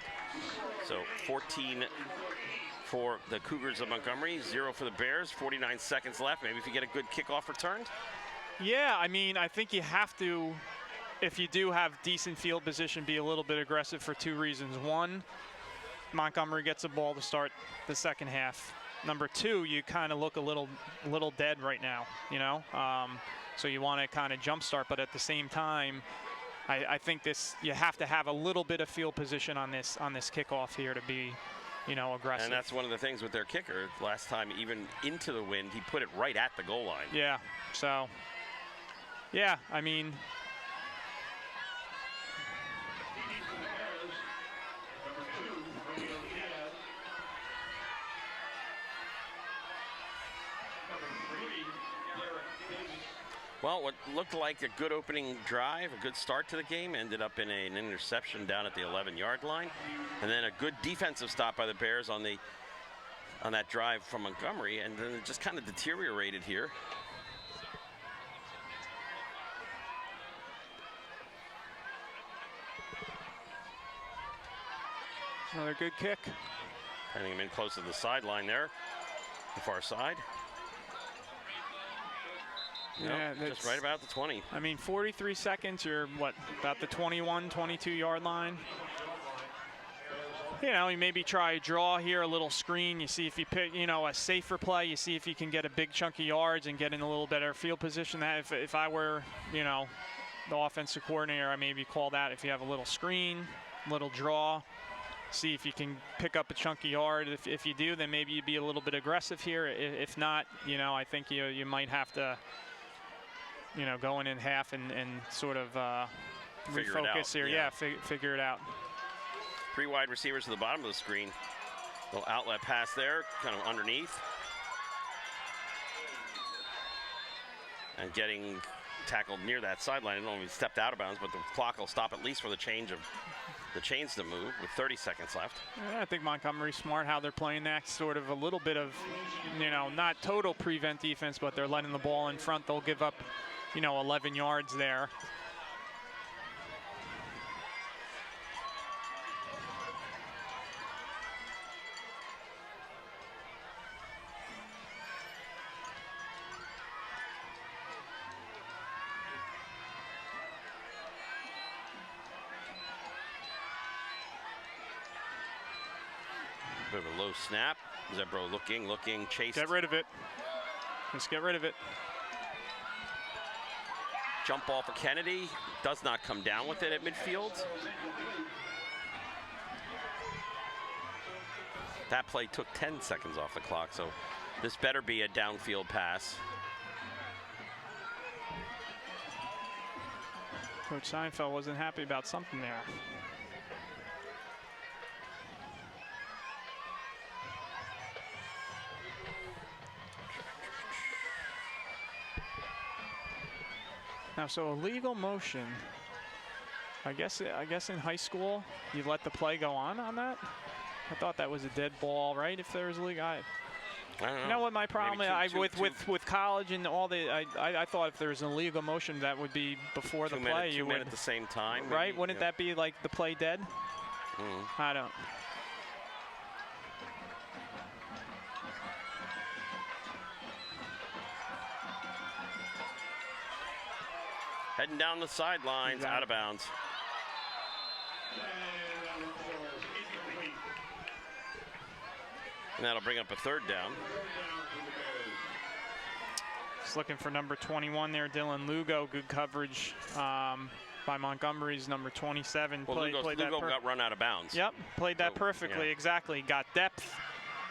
So 14 for the Cougars of Montgomery, 0 for the Bears. 49 seconds left. Maybe if you get a good kickoff returned. Yeah, I mean, I think you have to, if you do have decent field position, be a little bit aggressive for 2 reasons. One, Montgomery gets a ball to start the second half. Number 2, you kind of look a little dead right now, you know. So you want to kind of jumpstart, but at the same time, I think you have to have a little bit of field position on this kickoff here to be, you know, aggressive. And that's one of the things with their kicker. Last time, even into the wind, he put it right at the goal line. Yeah. So, yeah, I mean. Well, what looked like a good opening drive, a good start to the game, ended up in an interception down at the 11-yard line. And then a good defensive stop by the Bears on that drive from Montgomery, and then it just kind of deteriorated here. Another good kick. Turning him in close to the sideline there, the far side. Yeah, nope, just right about the 20. I mean, 43 seconds, you're what, about the 21, 22-yard line? You know, you maybe try a draw here, a little screen. You see if you pick, you know, a safer play. You see if you can get a big chunk of yards and get in a little better field position. That if I were, you know, the offensive coordinator, I maybe call that if you have a little screen, little draw. See if you can pick up a chunky yard. If you do, then maybe you'd be a little bit aggressive here. If not, you know, I think you might have to, you know, go in half and sort of refocus here. Yeah, figure it out. 3 wide receivers to the bottom of the screen. Little outlet pass there, kind of underneath. And getting tackled near that sideline. I don't know if he stepped out of bounds, but the clock will stop at least for the chains to move with 30 seconds left. Yeah, I think Montgomery's smart how they're playing that. Sort of a little bit of, you know, not total prevent defense, but they're letting the ball in front. They'll give up, you know, 11 yards there. Bit of a low snap. Zebro looking, chased. Get rid of it. Just get rid of it. Jump ball for Kennedy. Does not come down with it at midfield. That play took 10 seconds off the clock, so this better be a downfield pass. Coach Seinfeld wasn't happy about something there. Now, so illegal motion. I guess in high school you let the play go on that. I thought that was a dead ball, right? If there was illegal, I don't know. You know what my problem is? With college and all the, I thought if there was an illegal motion that would be before the play. You would at the same time, right? Maybe, Wouldn't that be like the play dead? I don't. Heading down the sidelines, out of bounds. And that'll bring up a 3rd down. Just looking for number 21 there, Dylan Lugo. Good coverage by Montgomery's number 27. Well, Lugo got run out of bounds. Yep, played that perfectly, yeah. exactly. Got depth,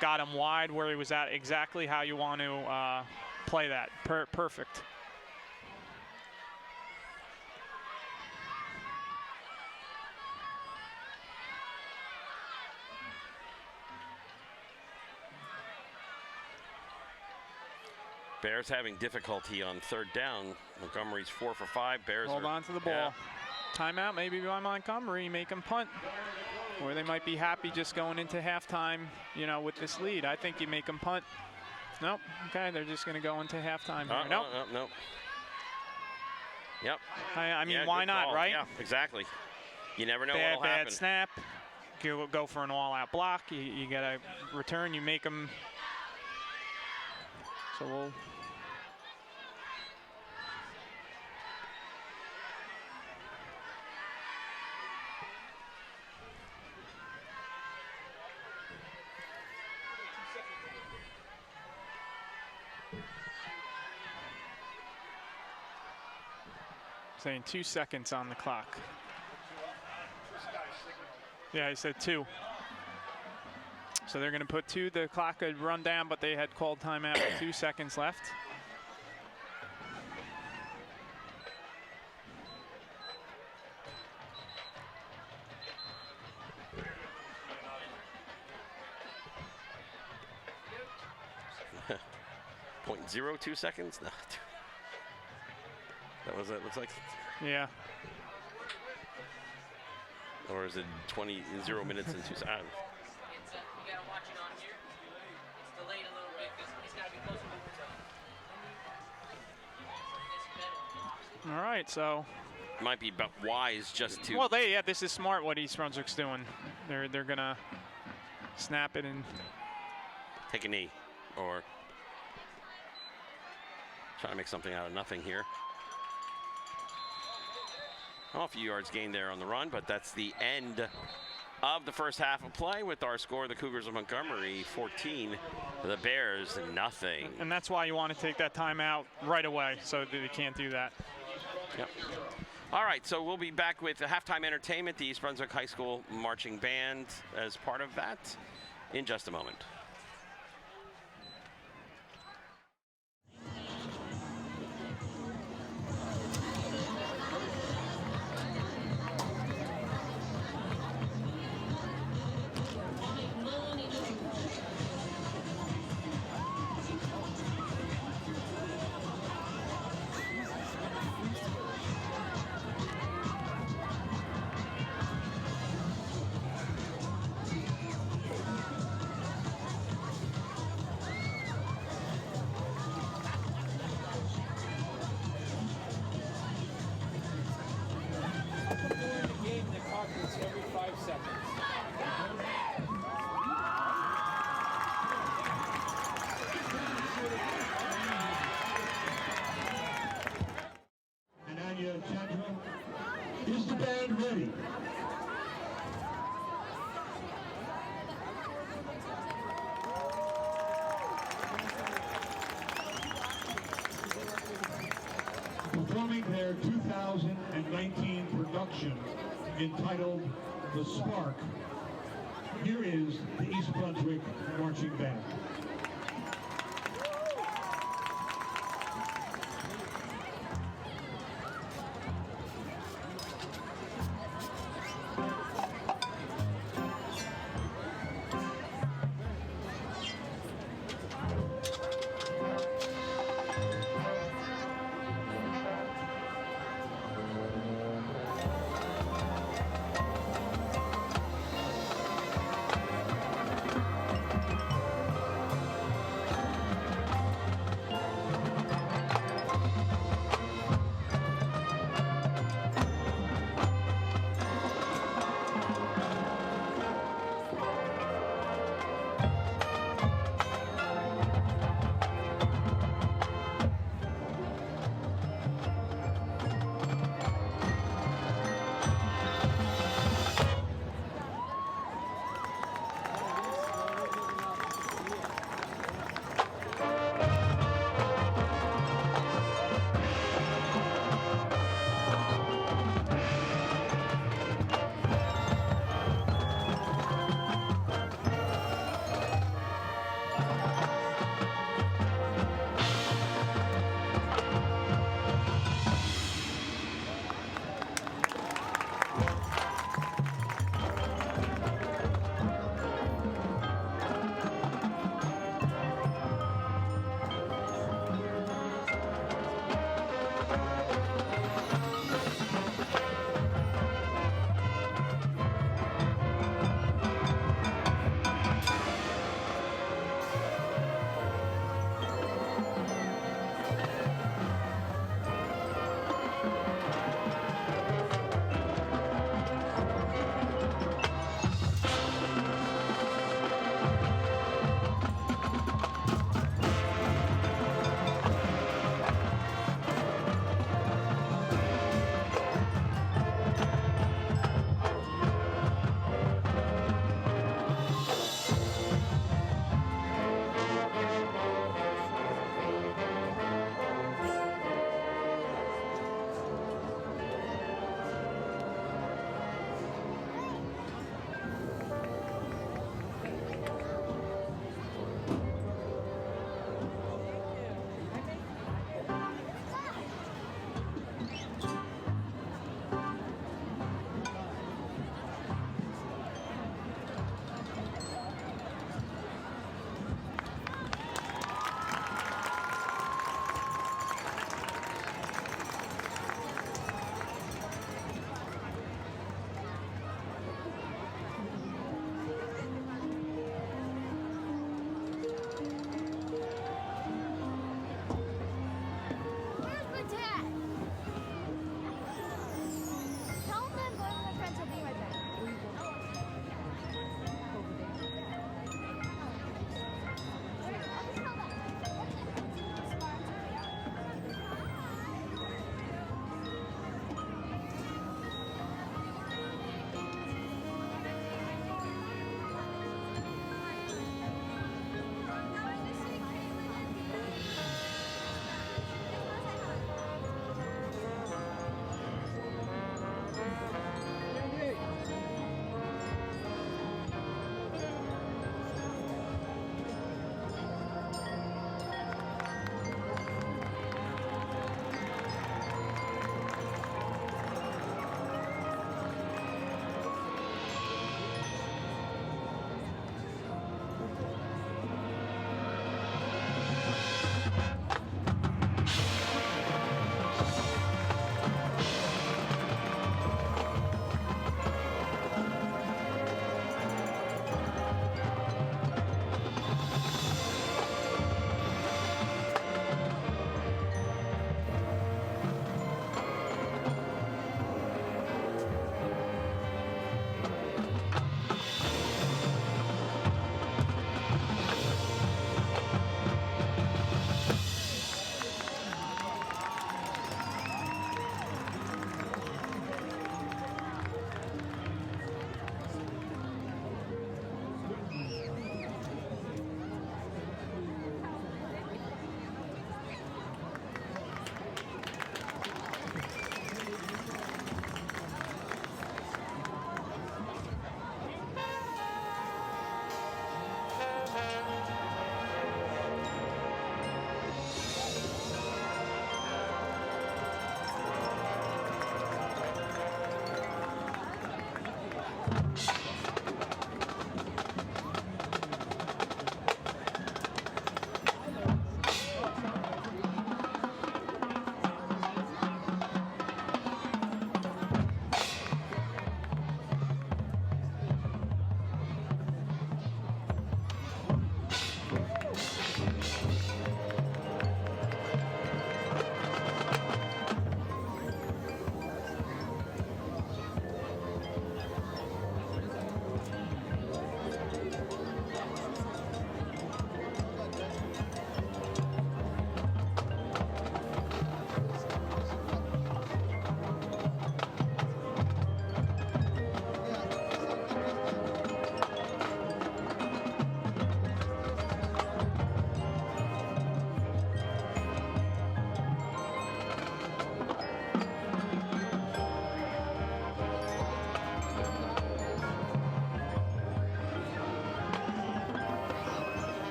got him wide where he was at, exactly how you want to play that. Perfect. Bears having difficulty on 3rd down. Montgomery's 4 for 5. Bears hold on to the ball. Yeah. Timeout maybe by Montgomery, make them punt. Or they might be happy just going into halftime, you know, with this lead. I think you make them punt. Nope. Okay, they're just going to go into halftime. Nope. Nope. Yep. I mean, Yeah, why good not, call. right? Yeah, exactly. You never know Bad, what'll happen. bad snap. Go for an all-out block. You got to return. You make them. So we'll. Saying 2 seconds on the clock. Yeah, he said 2. So they're going to put 2. The clock could run down, but they had called timeout with 2 seconds left. .02 seconds? No. That was it. Looks like. Yeah. Or is it 0 minutes and 2 seconds? You gotta watch it on here. It's delayed a little bit because he's gotta be close to the All right, so. Might be about wise just to. Well, this is smart what East Brunswick's doing. They're gonna snap it and take a knee, or try to make something out of nothing here. Well, a few yards gained there on the run, but that's the end of the first half of play with our score. The Cougars of Montgomery 14, the Bears nothing. And that's why you want to take that timeout right away, so they can't do that. Yep. All right, so we'll be back with halftime entertainment, the East Brunswick High School Marching Band as part of that in just a moment. Is the band ready? Performing their 2019 production entitled The Spark, here is the East Brunswick Marching Band.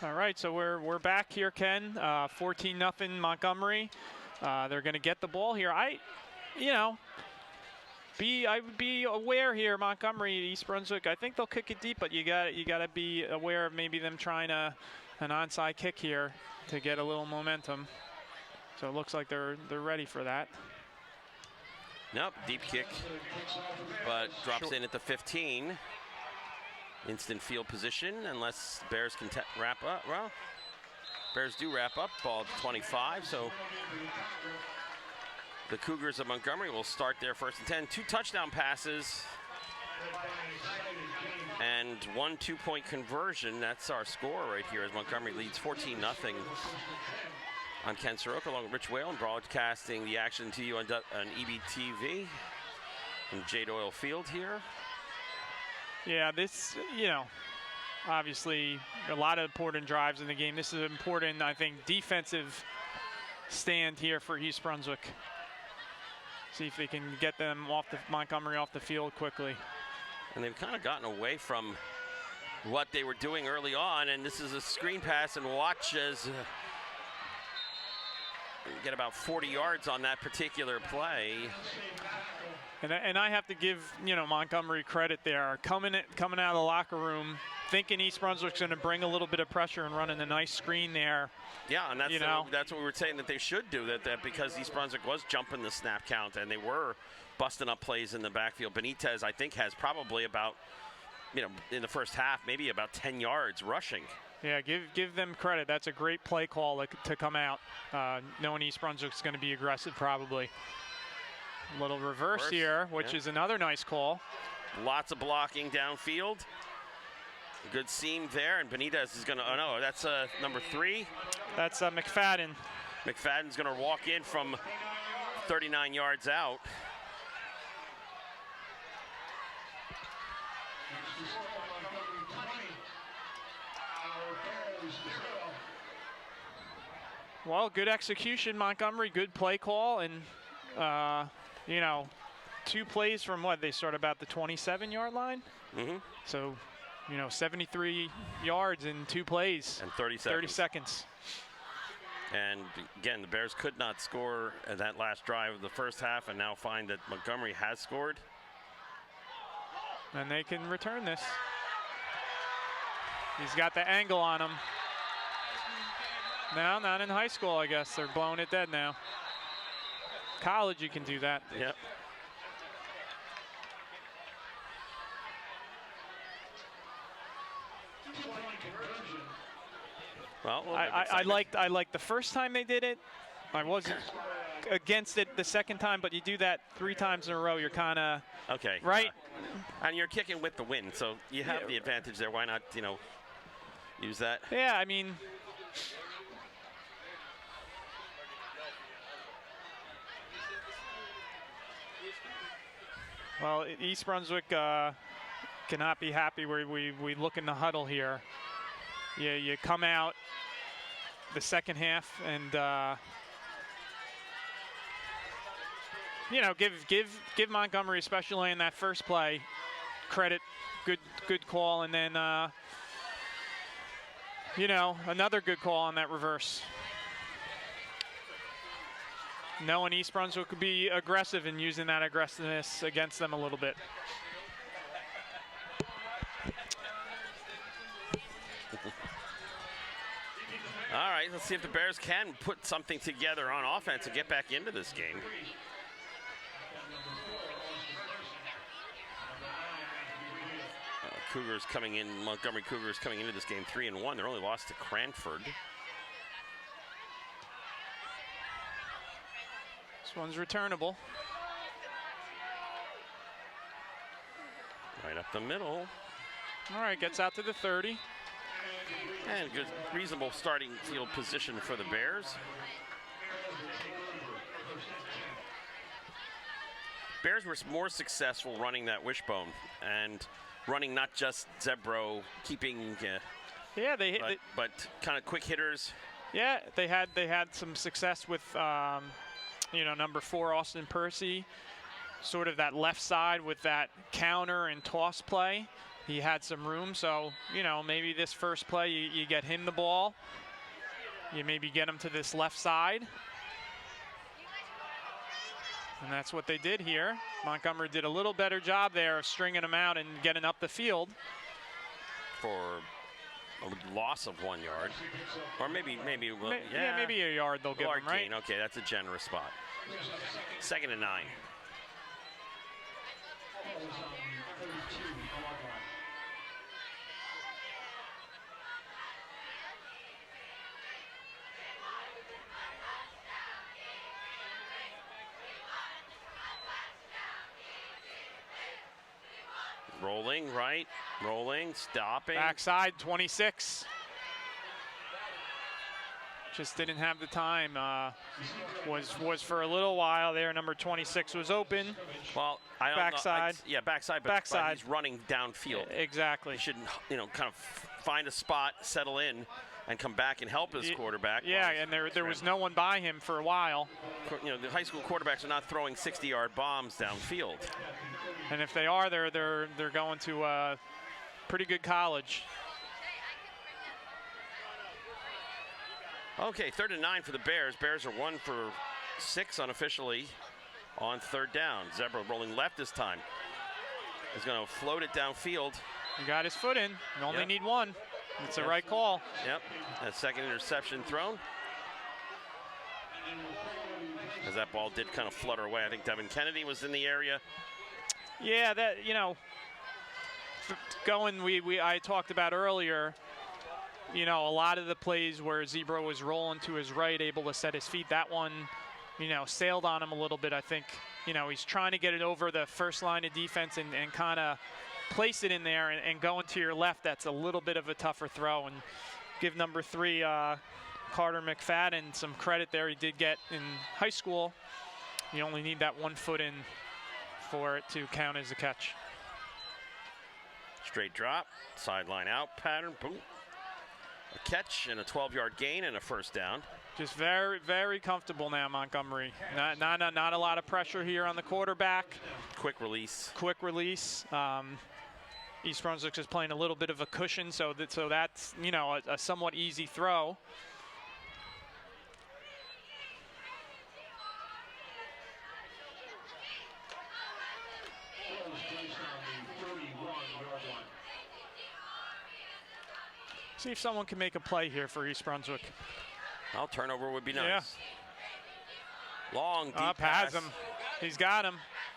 All right, so we're back here, Ken. 14-0 Montgomery. They're going to get the ball here. I would be aware here, Montgomery, East Brunswick. I think they'll kick it deep, but you got to be aware of maybe them trying an onside kick here to get a little momentum. So it looks like they're ready for that. Nope, deep kick, but drops in at the 15. Instant field position, unless Bears can wrap up. Well, Bears do wrap up, ball at 25, so the Cougars of Montgomery will start their 1st and 10. 2 touchdown passes and 1 2-point conversion. That's our score right here as Montgomery leads 14-0 on Ken Saroka, along with Rich Whalen, broadcasting the action to you on EBTV in Jade Oil Field here. Yeah, this, obviously a lot of important drives in the game. This is an important, I think, defensive stand here for East Brunswick. See if they can get them Montgomery off the field quickly. And they've kind of gotten away from what they were doing early on, and this is a screen pass, and watch as get about 40 yards on that particular play. And I have to give Montgomery credit there, coming out of the locker room, thinking East Brunswick's going to bring a little bit of pressure and running a nice screen there. Yeah, and that's what we were saying that they should do, that because East Brunswick was jumping the snap count and they were busting up plays in the backfield. Benitez, I think, has probably about, in the first half, maybe about 10 yards rushing. Yeah, give them credit. That's a great play call to come out, knowing East Brunswick's going to be aggressive probably. A little reverse here, which is another nice call. Lots of blocking downfield. Good seam there, and Benitez is going to, oh no, that's number 3. That's McFadden. McFadden's going to walk in from 39 yards out. Well, good execution, Montgomery, good play call, and 2 plays from what? They start about the 27-yard line? Mm-hmm. So, 73 yards in 2 plays. And 30 seconds. And again, the Bears could not score in that last drive of the first half, and now find that Montgomery has scored. And they can return this. He's got the angle on him. No, not in high school, I guess. They're blowing it dead now. College, you can do that. Yep. Well, I liked the first time they did it. I wasn't against it the second time, but you do that 3 times in a row, you're kind of okay, right? And you're kicking with the wind, so you have the advantage there. Why not, use that? Yeah, I mean. Well, East Brunswick cannot be happy where we look in the huddle here. You come out the second half and give Montgomery, especially in that first play, credit, good call, and then another good call on that reverse. Knowing East Brunswick could be aggressive and using that aggressiveness against them a little bit. All right, let's see if the Bears can put something together on offense and get back into this game. Montgomery Cougars coming into this game 3-1. They're only lost to Cranford. This one's returnable. Right up the middle. All right, gets out to the 30. And good, reasonable starting field position for the Bears. Bears were more successful running that wishbone and running not just Zebro, keeping Yeah, but kind of quick hitters. Yeah, they had some success with number 4 Austin Percy, sort of that left side with that counter and toss play. He had some room, so maybe this first play you get him the ball. You maybe get him to this left side. And that's what they did here. Montgomery did a little better job there of stringing him out and getting up the field. For a loss of 1 yard. Or maybe maybe a yard they'll give him, right? Gain. Okay, that's a generous spot. 2nd and 9. Rolling, right, rolling, stopping. Backside, 26. Just didn't have the time. Was for a little while there. Number 26 was open. Well, I don't backside. know. Backside, but he's running downfield. Exactly. He should, kind of find a spot, settle in, and come back and help his quarterback. Yeah, and there was no one by him for a while. The high school quarterbacks are not throwing 60-yard bombs downfield. And if they are, they're going to a pretty good college. Okay, 3rd and 9 for the Bears. Bears are 1 for 6 unofficially on 3rd down. Zebra rolling left this time. He's going to float it downfield. He got his foot in. You only need one. It's the right call. Yep. A second interception thrown. As that ball did kind of flutter away. I think Devin Kennedy was in the area. Yeah, that I talked about earlier. A lot of the plays where Zebro was rolling to his right, able to set his feet. That one, sailed on him a little bit. I think, he's trying to get it over the first line of defense and kind of place it in there and going to your left. That's a little bit of a tougher throw. And give number 3, Carter McFadden, some credit there. He did get in high school. You only need that 1 foot in for it to count as a catch. Straight drop, sideline out pattern, boom. A catch and a 12-yard gain and a 1st down. Just very, very comfortable now, Montgomery. Not a lot of pressure here on the quarterback. Quick release. Quick release. East Brunswick is playing a little bit of a cushion, so that's a somewhat easy throw. See if someone can make a play here for East Brunswick. Well, turnover would be nice. Yeah. Long, deep Up pass. has him. He's got him.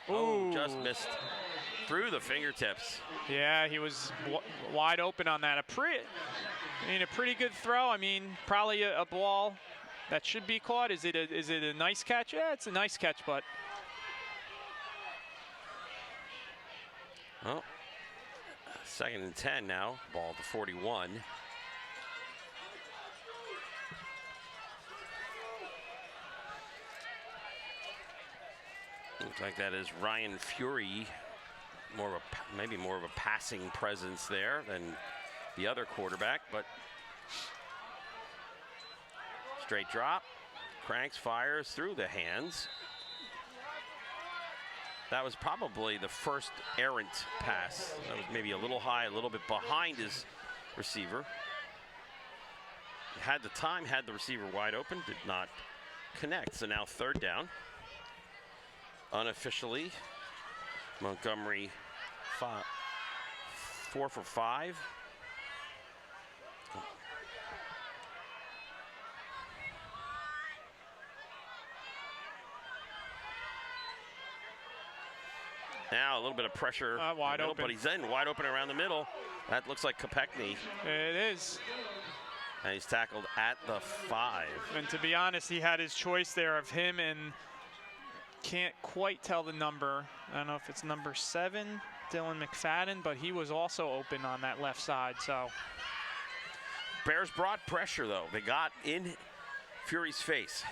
Ooh. Oh, just missed through the fingertips. Yeah, he was wide open on that. A pretty good throw. I mean, probably a ball that should be caught. Is it a nice catch? Yeah, it's a nice catch, but. Oh, 2nd and 10 now. Ball to 41. Looks like that is Ryan Fury, maybe more of a passing presence there than the other quarterback, but straight drop, cranks, fires through the hands. That was probably the first errant pass. That was maybe a little high, a little bit behind his receiver. Had the time, had the receiver wide open, did not connect. So now 3rd down. Unofficially, Montgomery 4 for 5. Now a little bit of pressure. Wide open. But he's in wide open around the middle. That looks like Kopechny. It is. And he's tackled at the 5. And to be honest, he had his choice there of him and can't quite tell the number. I don't know if it's number 7. Dylan McFadden, but he was also open on that left side. So Bears brought pressure, though. They got in Fury's face.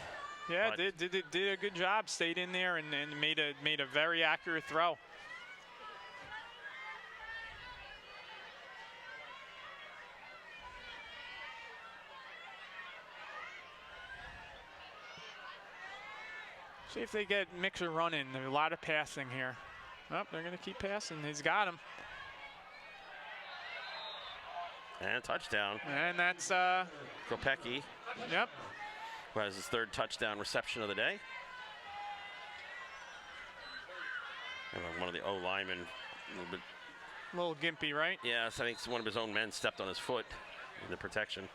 yeah, did a good job. Stayed in there and made a very accurate throw. See if they get Mixer running. There's a lot of passing here. Oh, they're going to keep passing. He's got him. And touchdown. And that's Kopecki, yep. who has his 3rd touchdown reception of the day. And one of the O linemen, A little gimpy, right? yes, I think one of his own men stepped on his foot in the protection.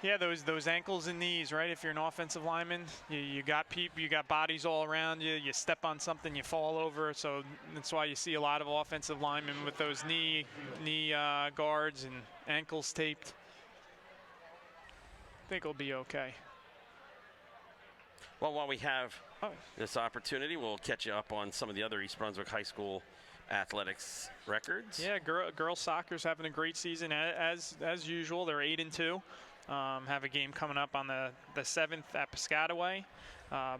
Yeah, those ankles and knees, right? If you're an offensive lineman, you got bodies all around you. You step on something, you fall over. So that's why you see a lot of offensive linemen with those knee guards and ankles taped. I think it'll be okay. Well, while we have this opportunity, we'll catch you up on some of the other East Brunswick High School athletics records. Yeah, girls soccer's having a great season as usual. They're 8-2. Have a game coming up on the 7th at Piscataway.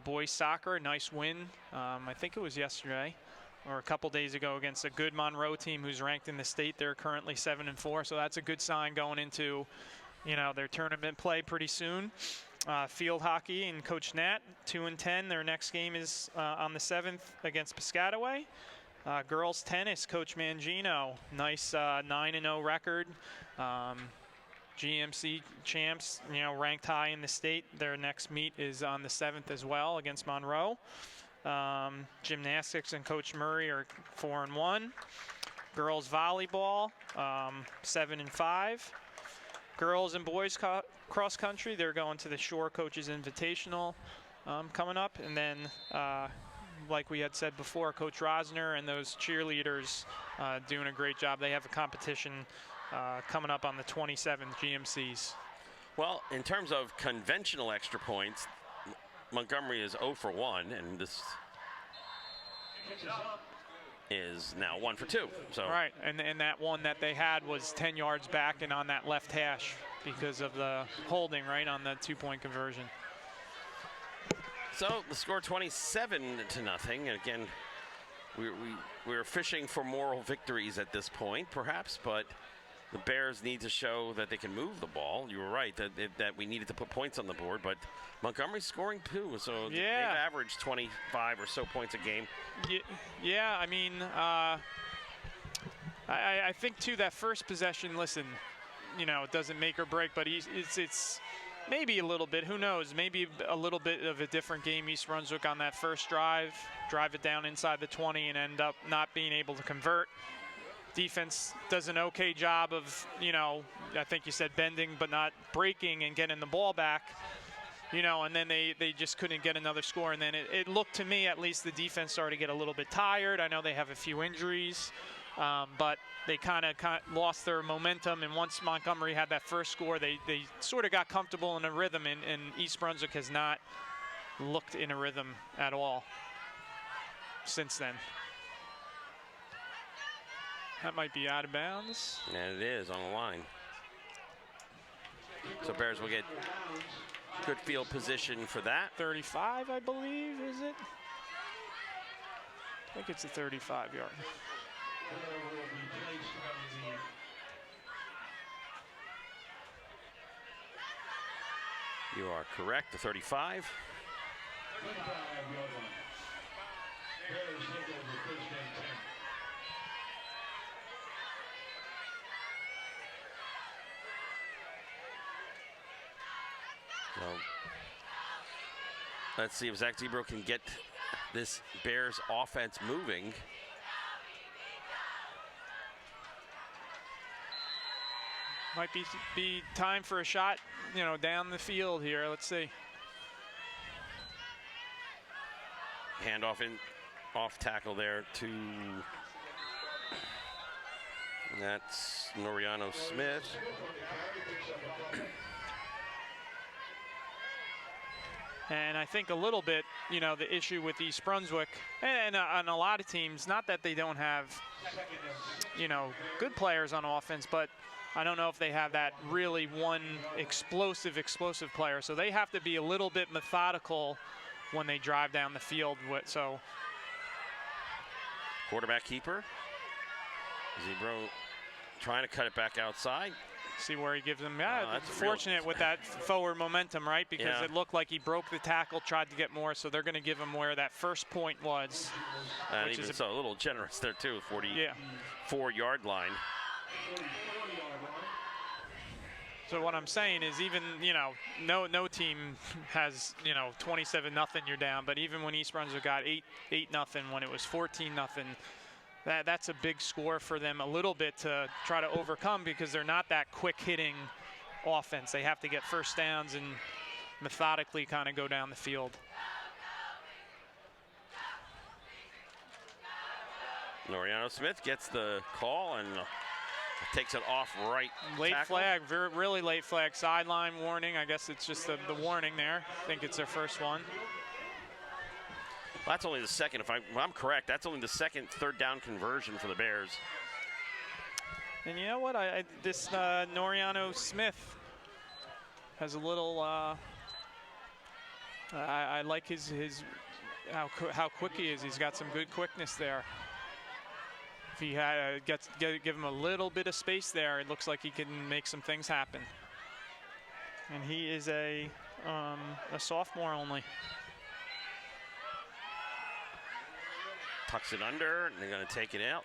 Boys soccer, nice win. I think it was yesterday or a couple days ago against a good Monroe team who's ranked in the state. They're currently 7-4, so that's a good sign going into, their tournament play pretty soon. Field hockey and Coach Nat, 2-10. Their next game is on the 7th against Piscataway. Girls tennis, Coach Mangino, nice 9-0 record. GMC champs, ranked high in the state. Their next meet is on the 7th as well against Monroe. Gymnastics and Coach Murray are 4-1. Girls volleyball, 7-5. Girls and boys cross country, they're going to the Shore Coaches Invitational coming up. And then, like we had said before, Coach Rosner and those cheerleaders doing a great job. They have a competition coming up on the 27th GMCs. Well, in terms of conventional extra points, Montgomery is 0 for 1, and this is now 1 for 2. So right, and that one that they had was 10 yards back and on that left hash because of the holding, right, on the 2-point conversion. So the score 27-0. And again, we're fishing for moral victories at this point, perhaps, but the Bears need to show that they can move the ball. You were right that we needed to put points on the board, but Montgomery's scoring too, so they've averaged 25 or so points a game. Yeah, I mean, I think too that first possession. Listen, it doesn't make or break, but it's maybe a little bit. Who knows? Maybe a little bit of a different game. East Brunswick on that first drive it down inside the 20, and end up not being able to convert. Defense does an okay job of, I think you said bending, but not breaking and getting the ball back, and then they just couldn't get another score. And then it looked to me, at least the defense started to get a little bit tired. I know they have a few injuries, but they kind of lost their momentum. And once Montgomery had that first score, they sort of got comfortable in a rhythm, and East Brunswick has not looked in a rhythm at all since then. That might be out of bounds. And it is on the line. So Bears will get good field position for that. 35, I believe, is it? I think it's a 35-yard. You are correct, the 35. So let's see if Zach Zebro can get this Bears offense moving. Might be time for a shot, down the field here. Let's see. Handoff off tackle there to, that's Noriano Smith. And I think a little bit, you know, the issue with East Brunswick and a lot of teams, not that they don't have, you know, good players on offense, but I don't know if they have that really one explosive player. So they have to be a little bit methodical when they drive down the field. So quarterback keeper. Zebro trying to cut it back outside. See where he gives them. Yeah, that's fortunate with that forward momentum, right? Because Yeah. it looked like he broke the tackle, tried to get more, so they're going to give him where that first point was. And which even is so, a little generous there too, 44-yard line. So what I'm saying is, even, you know, no team has, you know, 27-0 you're down, but even when East Brunswick got 8-0, when it was 14-0, that's a big score for them a little bit to try to overcome, because they're not that quick hitting offense. They have to get first downs and methodically kind of go down the field. Noriano Smith gets the call and takes it off right Late tackle. flag, really late flag. Sideline warning. I guess it's just the warning there. I think it's their first one. That's only the second. If I'm correct, that's only the second third down conversion for the Bears. And you know what? This Noriano Smith has a little. I like his how quick he is. He's got some good quickness there. If he give him a little bit of space there, it looks like he can make some things happen. And he is a sophomore only. Tucks it under, and they're going to take it out.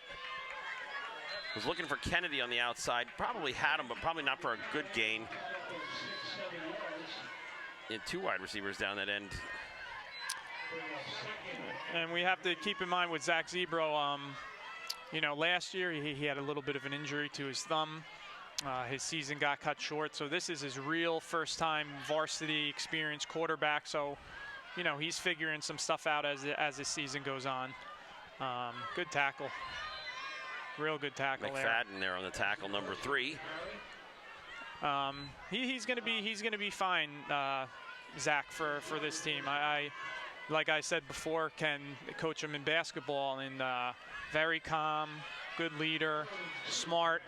Was looking for Kennedy on the outside. Probably had him, but probably not for a good gain. And two wide receivers down that end. And we have to keep in mind with Zach Zebro, you know, last year he had a little bit of an injury to his thumb. His season got cut short, so this is his real first time varsity experienced quarterback. So, you know, he's figuring some stuff out as his season goes on. Good tackle, real good tackle there. McFadden there on the tackle, number 3. He's gonna be fine, Zach, for this team. I like I said before, can coach him in basketball, and very calm, good leader, smart,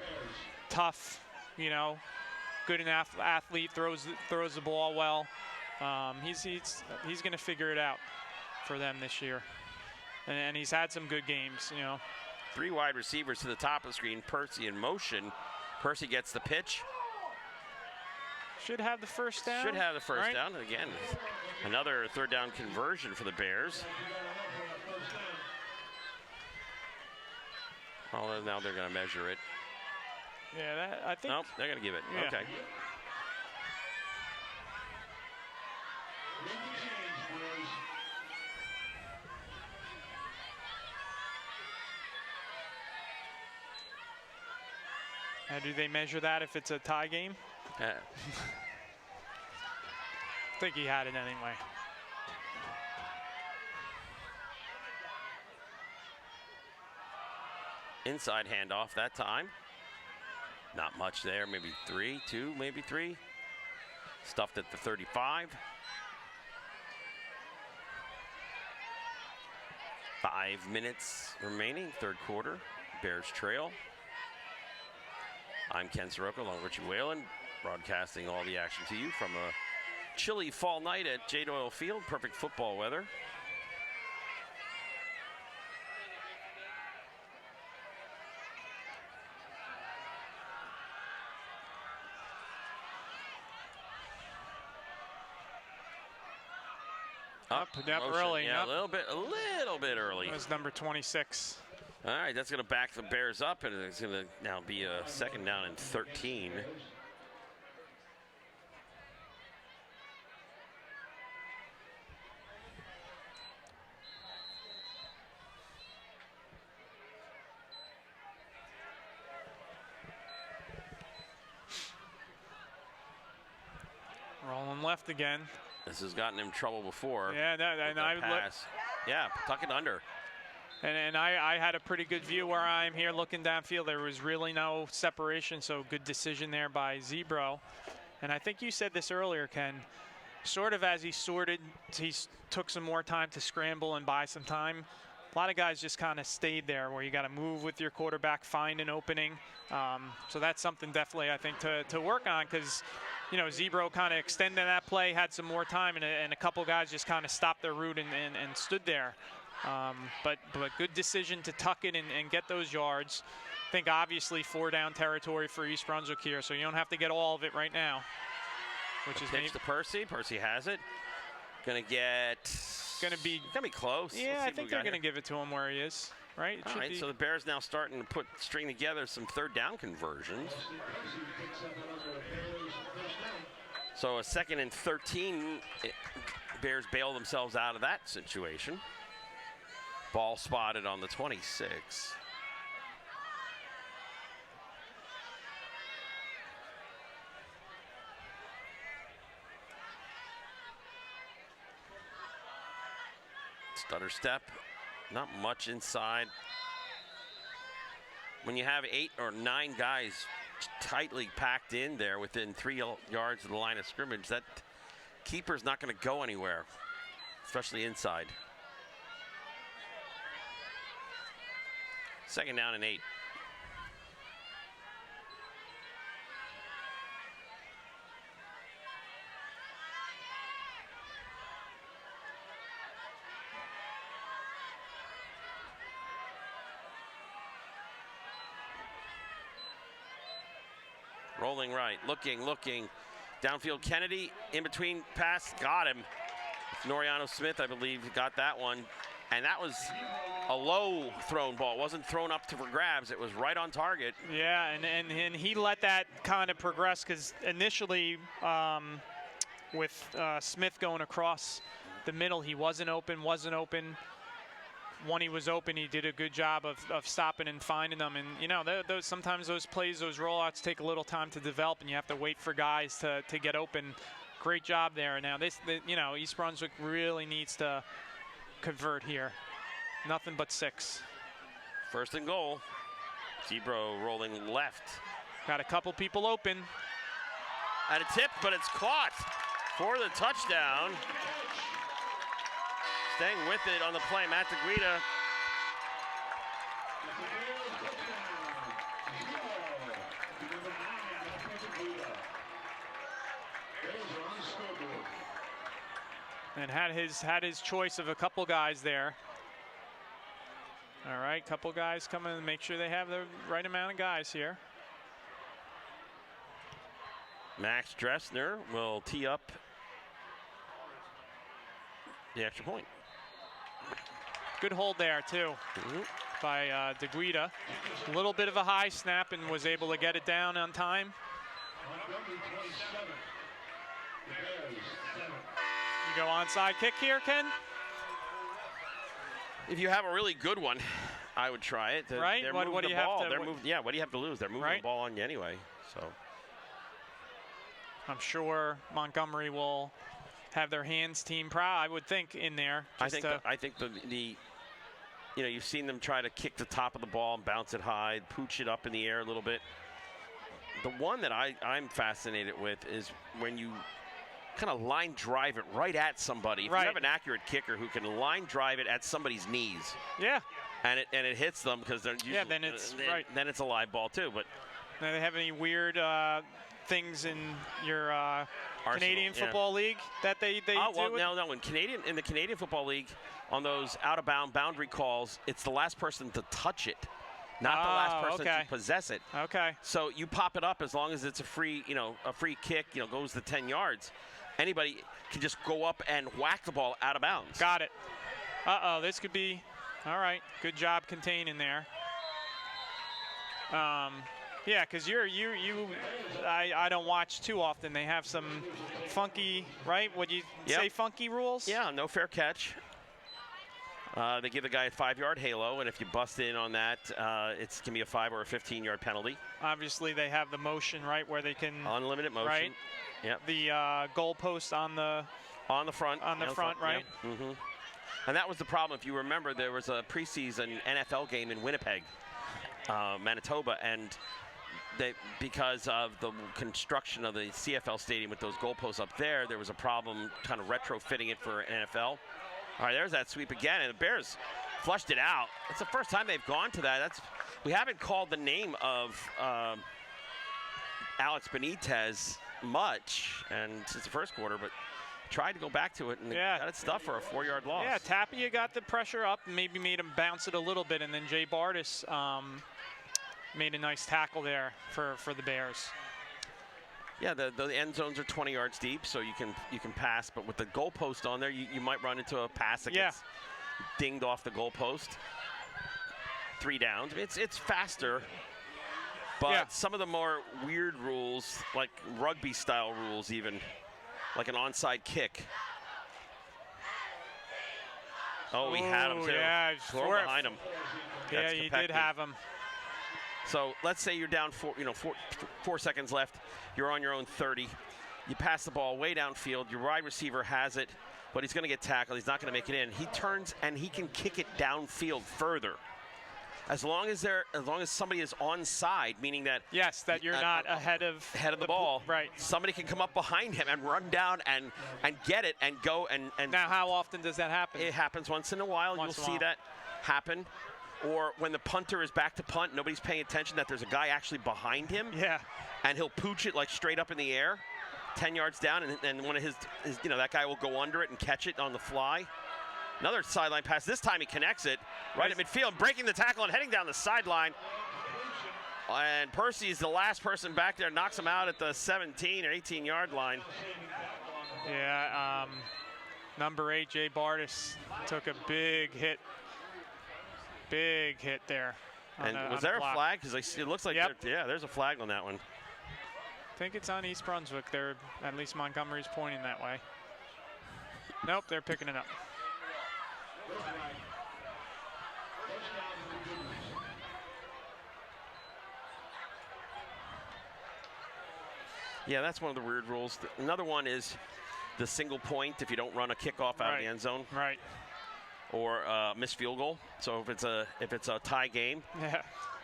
tough, you know, good athlete, throws the ball well. He's going to figure it out for them this year, and he's had some good games, you know. 3 wide receivers to the top of the screen. Percy in motion. Percy gets the pitch. Should have the first down. Should have the first right? down. Again, another third down conversion for the Bears. Oh, now they're going to measure it. Yeah, I think. Nope, they're going to give it. Yeah. Okay. Do they measure that if it's a tie game? Yeah. I think he had it anyway. Inside handoff that time. Not much there, maybe 2, maybe 3. Stuffed at the 35. 5 minutes remaining, third quarter. Bears trail. I'm Ken Saroka along with Richie Whalen, broadcasting all the action to you from a chilly fall night at J. Doyle Field. Perfect football weather. Up early. Yeah, Up. a little bit early. That was number 26. All right, that's going to back the Bears up, and it's going to now be a second down and 13. Rolling left again. This has gotten him in trouble before. Yeah, Yeah, tuck it under. And I had a pretty good view where I'm here looking downfield. There was really no separation, so good decision there by Zebro. And I think you said this earlier, Ken. sort of as he took some more time to scramble and buy some time. A lot of guys just kind of stayed there where you got to move with your quarterback, find an opening. So that's something definitely I think to work on, because Zebro kind of extended that play, had some more time, and a couple guys just kind of stopped their route and stood there. But good decision to tuck it and get those yards. I think obviously 4-down territory for East Brunswick here, so you don't have to get all of it right now. Which is pitch to Percy. Percy has it. Gonna be close. Yeah, I think they're gonna give it to him where he is. Right. All right. So the Bears now starting to string together some 3rd-down conversions. So a 2nd and 13. Bears bail themselves out of that situation. Ball spotted on the 26. Stutter step, not much inside. When you have 8 or 9 guys tightly packed in there within 3 yards of the line of scrimmage, that keeper's not going to go anywhere, especially inside. 2nd down and 8. Rolling right, looking. Downfield Kennedy, in between pass, got him. Noriano Smith, I believe, got that one. And that was a low thrown ball. It wasn't thrown up for grabs. It was right on target. Yeah, and he let that kind of progress, because initially with Smith going across the middle, he wasn't open. When he was open, he did a good job of stopping and finding them. And, sometimes those plays, those rollouts take a little time to develop, and you have to wait for guys to get open. Great job there. Now, East Brunswick really needs to convert here. Nothing but 6. 1st and goal. Zebro rolling left. Got a couple people open. At a tip, but it's caught for the touchdown. Staying with it on the play, Matt DeGuida. And had his choice of a couple guys there. All right, couple guys coming and make sure they have the right amount of guys here. Max Dressner will tee up the extra point. Good hold there, too, by DeGuida. A little bit of a high snap and was able to get it down on time. You go onside kick here, Ken? If you have a really good one, I would try it. Right? They're what moving do the you ball. have to? What do you have to lose? They're moving the ball on you anyway. So I'm sure Montgomery will have their hands team proud, I would think, in there. I think the you've seen them try to kick the top of the ball and bounce it high, pooch it up in the air a little bit. The one that I'm fascinated with is when you kind of line drive it right at somebody. If you have an accurate kicker who can line drive it at somebody's knees. Yeah. And it hits them, because they're usually, then it's then it's a live ball too. But do they have any weird things in your Arsenal, Canadian Football League that they do? No. In the Canadian Football League, on those out-of-bound boundary calls, it's the last person to touch it, not the last person to possess it. Okay. So you pop it up as long as it's a free kick, goes to 10 yards. Anybody can just go up and whack the ball out of bounds. Got it. This could be all right. Good job containing there. Yeah, because I don't watch too often. They have some funky, right? Would you say funky rules? Yeah, no fair catch. They give the guy a 5-yard halo, and if you bust in on that, it can be a 5 or a 15-yard penalty. Obviously, they have the motion, right, where they can unlimited motion. Right. Yep. The goalpost on the front. On the front, right? Yep. Mm-hmm. And that was the problem. If you remember, there was a preseason NFL game in Winnipeg, Manitoba, and because of the construction of the CFL stadium with those goalposts up there was a problem kind of retrofitting it for NFL. All right, there's that sweep again, and the Bears flushed it out. It's the first time they've gone to that. We haven't called the name of Alex Benitez much, and since the first quarter, but tried to go back to it and got it stuffed for a 4-yard loss. Yeah, Tapia got the pressure up and maybe made him bounce it a little bit, and then Jay Bardis made a nice tackle there for the Bears. Yeah, the end zones are 20 yards deep, so you can pass, but with the goalpost on there, you might run into a pass that gets dinged off the goalpost. 3 downs. It's faster, but some of the more weird rules, like rugby-style rules even, like an onside kick. Oh, he had him too. Yeah, Floor behind him. Yeah, he did have him. So let's say you're down 4 seconds left. You're on your own 30. You pass the ball way downfield. Your wide receiver has it, but he's going to get tackled. He's not going to make it in. He turns and he can kick it downfield further. As long as somebody is onside, meaning that that you're not ahead of the ball, right? Somebody can come up behind him and run down and get it and go and. Now, how often does that happen? It happens once in a while. You'll see that happen. Or when the punter is back to punt, nobody's paying attention that there's a guy actually behind him. Yeah. And he'll pooch it like straight up in the air, 10 yards down, and one of his that guy will go under it and catch it on the fly. Another sideline pass. This time he connects it right at midfield, breaking the tackle and heading down the sideline. And Percy's the last person back there, knocks him out at the 17 or 18-yard line. Yeah, number 8, Jay Bardis, took a big hit. Big hit there. And was there a flag? Because it looks like there's a flag on that one. I think it's on East Brunswick. At least Montgomery's pointing that way. Nope, they're picking it up. Yeah, that's one of the weird rules. Another one is the single point if you don't run a kickoff out of the end zone. Right. Or missed field goal. So if it's a tie game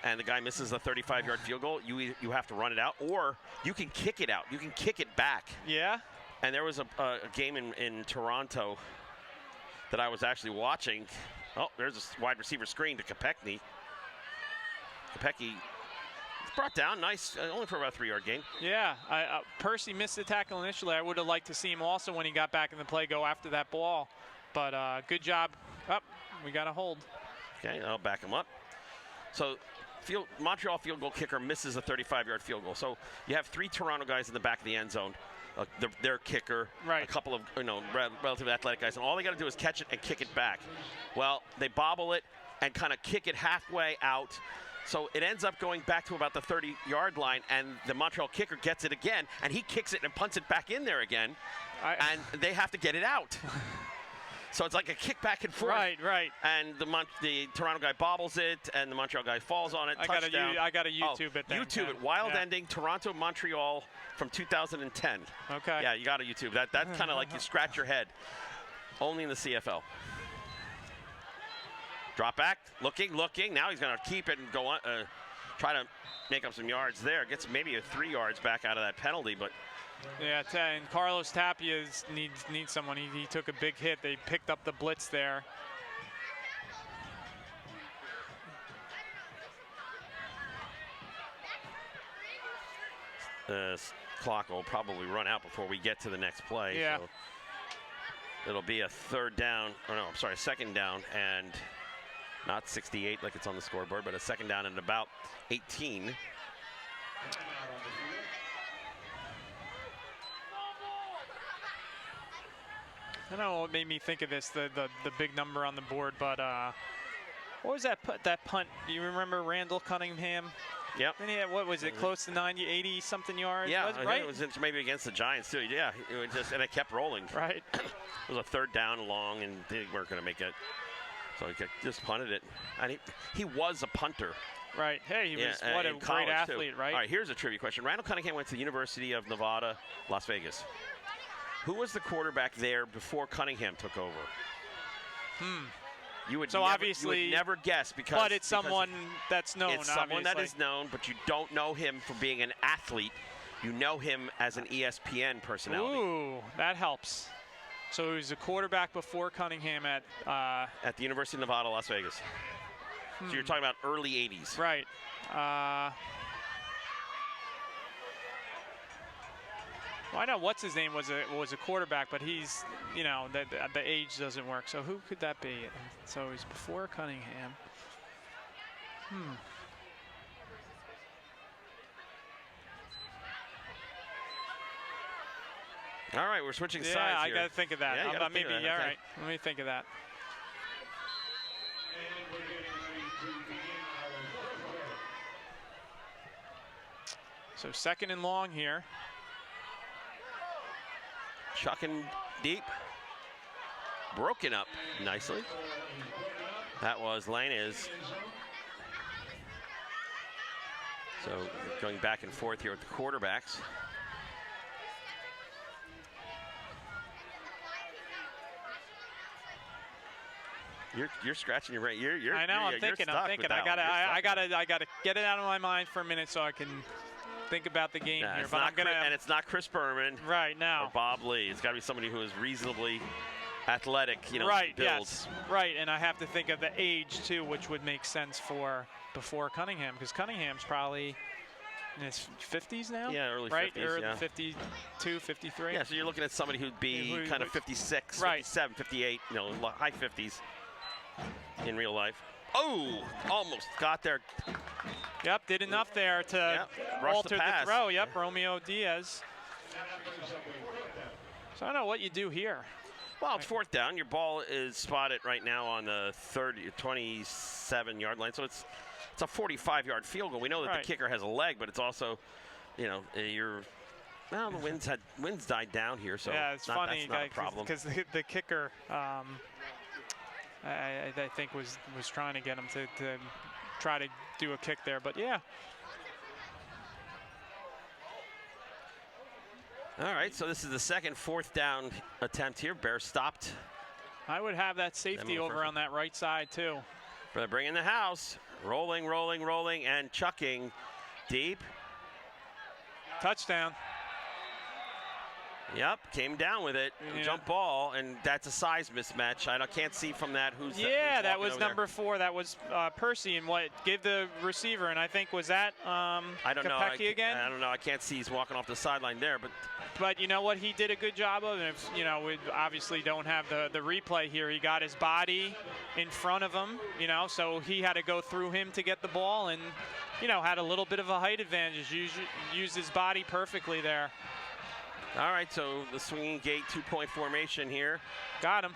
and the guy misses a 35-yard field goal, you have to run it out, or you can kick it out. You can kick it back. Yeah. And there was a game in Toronto that I was actually watching. Oh, there's a wide receiver screen to Kopechny. Kopechny brought down, nice, only for about a 3-yard gain. Yeah, Percy missed the tackle initially. I would have liked to see him also, when he got back in the play, go after that ball. But good job. We got a hold. Okay, I'll back him up. So Montreal field goal kicker misses a 35-yard field goal. So you have 3 Toronto guys in the back of the end zone. Their kicker, a couple of relatively athletic guys, and all they got to do is catch it and kick it back. Well, they bobble it and kind of kick it halfway out. So it ends up going back to about the 30-yard line, and the Montreal kicker gets it again, and he kicks it and punts it back in there again, and they have to get it out. So it's like a kick back and forth. Right. And the Toronto guy bobbles it, and the Montreal guy falls on it. I got to YouTube it. YouTube it. Wild ending. Toronto, Montreal from 2010. Okay. Yeah, you got to YouTube that. That's kind of like you scratch your head. Only in the CFL. Drop back. Looking. Now he's going to keep it and go on. Try to make up some yards there. Gets maybe a 3 yards back out of that penalty, but. Yeah, and Carlos Tapia needs someone. He took a big hit. They picked up the blitz there. The clock will probably run out before we get to the next play. Yeah. So it'll be a second down, and not 68 like it's on the scoreboard, but a second down and about 18. I don't know what made me think of this, the big number on the board, but what was that punt? Do you remember Randall Cunningham? Yep. And he had, what was it, close to 90, 80-something yards? Yeah, right? It was maybe against the Giants, too. Yeah, and it kept rolling. Right. It was a third down long, and they weren't going to make it. So he just punted it. And he was a punter. Right. Hey, he was what a great athlete, too. right? All right, here's a trivia question. Randall Cunningham went to the University of Nevada, Las Vegas. Who was the quarterback there before Cunningham took over? You would So never, obviously, you would never guess because. But it's someone that's known. It's someone that obviously. is known, but you don't know him for being an athlete. You know him as an ESPN personality. Ooh, that helps. So he was a quarterback before Cunningham at the University of Nevada, Las Vegas. So you're talking about early 80s. Right. Well, I know what's his name was a quarterback, but he's, you know, the age doesn't work. So who could that be? So he's before Cunningham. All right, we're switching sides Yeah, I here. got to think of that. Yeah, you gotta think maybe, of that, yeah, okay. all right. Let me think of that. So 2nd and long here. Chucking deep. Broken up nicely. That was Lanez. So going back and forth here with the quarterbacks. You're scratching your brain. I know. I'm thinking. I gotta get it out of my mind for a minute so I can think about the game here. But and it's not Chris Berman. Right now. Or Bob Lee. It's got to be somebody who is reasonably athletic. You know. Right. Build. Yes. Right. And I have to think of the age too, which would make sense for before Cunningham, because Cunningham's probably in his 50s now. Yeah, early right? 50s. Early yeah. 52, 53. Yeah. So you're looking at somebody who'd be kind of 56, right. 57, 58. You know, high 50s. In real life. Oh, almost got there. Yep, did enough there to alter the throw. Yep, Romeo Diaz. So I don't know what you do here. Well, it's 4th down. Your ball is spotted right now on the 27-yard line. So it's a 45-yard field goal. We know that the kicker has a leg, but it's also, you know, well, the winds died down here, so yeah, it's funny that's not a problem. Because the kicker. I think was trying to get him to try to do a kick there, but yeah. All right, so this is the second 4th down attempt here. Bears stopped. I would have that safety over on that right side too. But they're bringing the house. Rolling, and chucking deep. Touchdown. Yep, came down with it. Yeah. Jump ball, and that's a size mismatch. I can't see from that who's. Yeah, that was number there. 4. That was Percy, and what gave the receiver, and I think was that I don't know. again? I don't know. I can't see. He's walking off the sideline there, but you know what? He did a good job of it. You know, we obviously don't have the replay here. He got his body in front of him, you know, so he had to go through him to get the ball, and you know, had a little bit of a height advantage. Used his body perfectly there. All right, so the swinging gate 2-point formation here. Got him.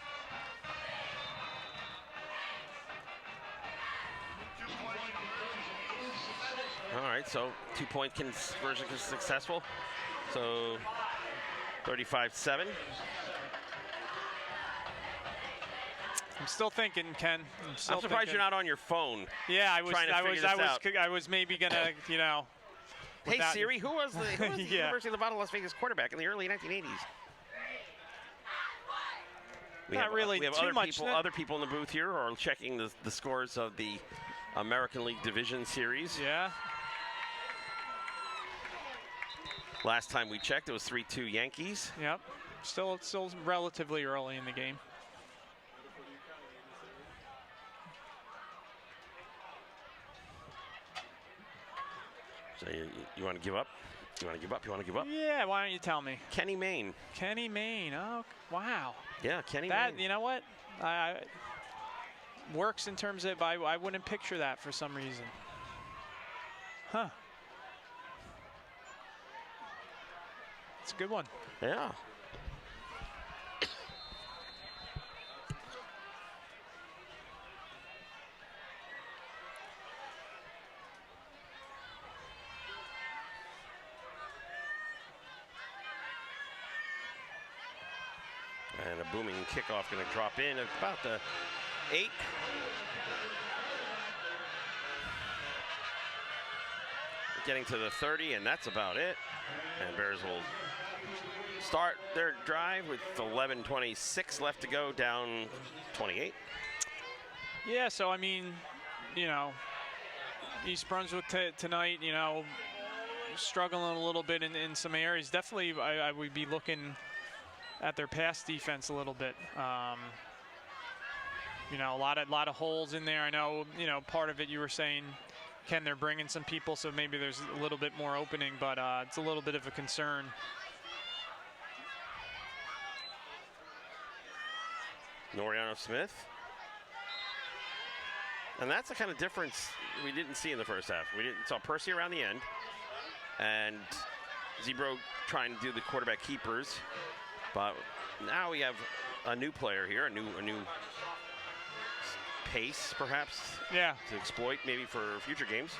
All right, so 2-point conversion is successful. So 35-7. I'm still thinking, Ken. I'm surprised you're not on your phone. Yeah, I was maybe gonna, you know. Hey Siri, who was the yeah. University of Nevada, Las Vegas quarterback in the early 1980s? We have other people in the booth here who are checking the scores of the American League Division Series. Yeah. Last time we checked, it was 3-2 Yankees. Yep. Still relatively early in the game. So you want to give up? You want to give up? You want to give up? Yeah, why don't you tell me? Kenny Mayne. Kenny Mayne. Oh, wow. Yeah, Kenny Mayne. You know what? Works in terms of, I wouldn't picture that for some reason. Huh. It's a good one. Yeah. And a booming kickoff going to drop in at about the 8. Getting to the 30, and that's about it. And Bears will start their drive with 11:26 left to go, down 28. Yeah, so I mean, you know, East Brunswick tonight, you know, struggling a little bit in some areas. Definitely, I would be looking at their pass defense a little bit. You know, a lot of holes in there. I know, you know, part of it you were saying, Ken, they're bringing some people, so maybe there's a little bit more opening, but it's a little bit of a concern. Noriano Smith. And that's the kind of difference we didn't see in the first half. We saw Percy around the end, and Zebro trying to do the quarterback keepers. But now we have a new player here, a new pace, perhaps, yeah, to exploit maybe for future games.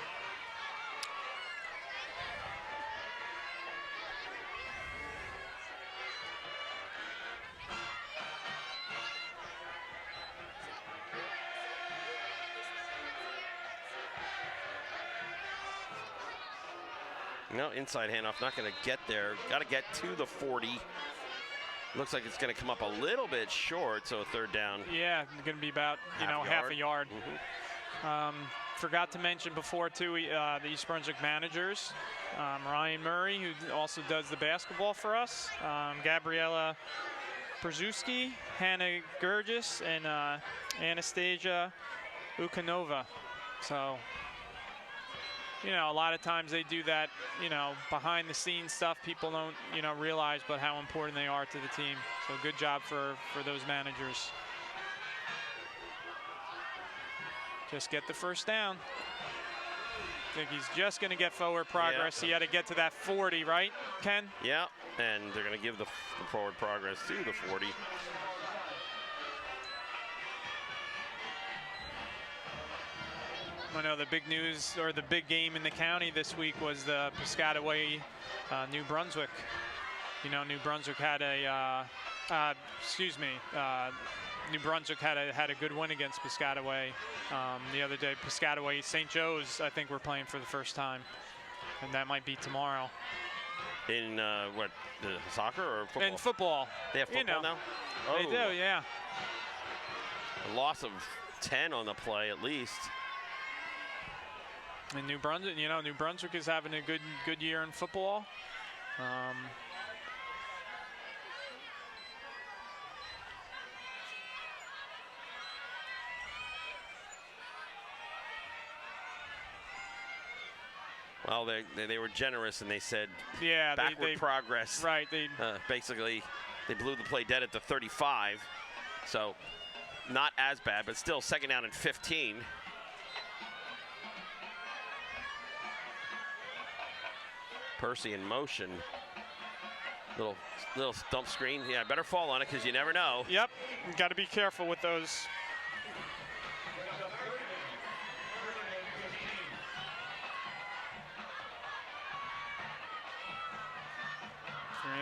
No, inside handoff, not going to get there. Got to get to the 40. Looks like it's going to come up a little bit short, so a third down. Yeah, going to be about, you know, half a yard. Forgot to mention before, too, the East Brunswick managers. Ryan Murray, who also does the basketball for us. Gabriella Przewski, Hannah Gurgis, and Anastasia Ukanova. So, you know, a lot of times they do that, you know, behind the scenes stuff people don't, you know, realize, but how important they are to the team. So good job for those managers. Just get the first down. I think he's just going to get forward progress. Yeah. He had to get to that 40, right, Ken? Yeah, and they're going to give the forward progress to the 40. I know the big news, or the big game in the county this week, was the Piscataway New Brunswick. You know, New Brunswick had a, New Brunswick had a good win against Piscataway the other day. Piscataway, St. Joe's, I think we're playing for the first time, and that might be tomorrow. In what, the soccer or football? In football. They have football, you know, now? Oh. They do, yeah. A loss of 10 on the play at least. And New Brunswick, you know, New Brunswick is having a good year in football. Well, they were generous and they said, yeah, backward progress. Right. Basically, they blew the play dead at the 35. So not as bad, but still second down and 15. Percy in motion. Little stump screen. Yeah, better fall on it because you never know. Yep, you got to be careful with those.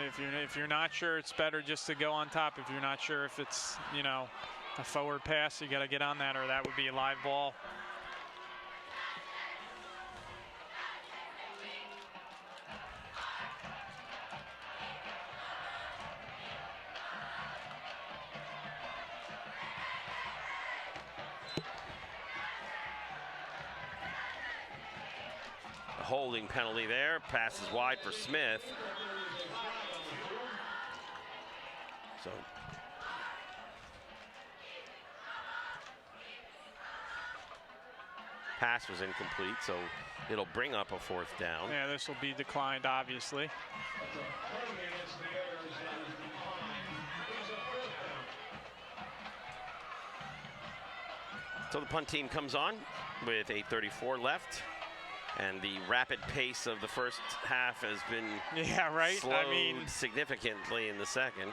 If you're not sure, it's better just to go on top. If you're not sure if it's, you know, a forward pass, you got to get on that, or that would be a live ball. Holding penalty there. Passes wide for Smith. So pass was incomplete, so it'll bring up a fourth down. Yeah, this will be declined, obviously. So the punt team comes on with 8:34 left. And the rapid pace of the first half has been slowed significantly in the second.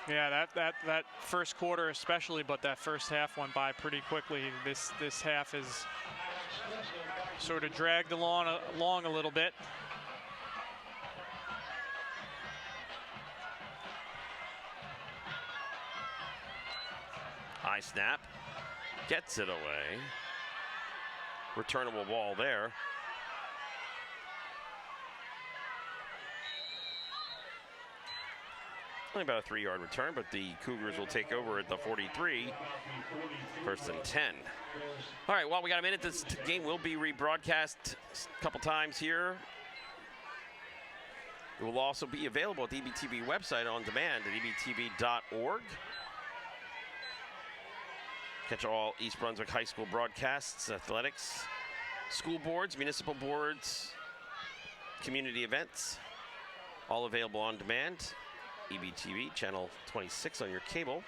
Yeah, that first quarter especially, but that first half went by pretty quickly. This half is sort of dragged along a little bit. High snap, gets it away. Returnable ball there. Only about a 3-yard return, but the Cougars will take over at the 43. 1st and 10. All right, well, we got a minute. This game will be rebroadcast a couple times here. It will also be available at the EBTV website on demand at ebtv.org. Catch all East Brunswick High School broadcasts, athletics, school boards, municipal boards, community events, all available on demand. EBTV, channel 26 on your cable.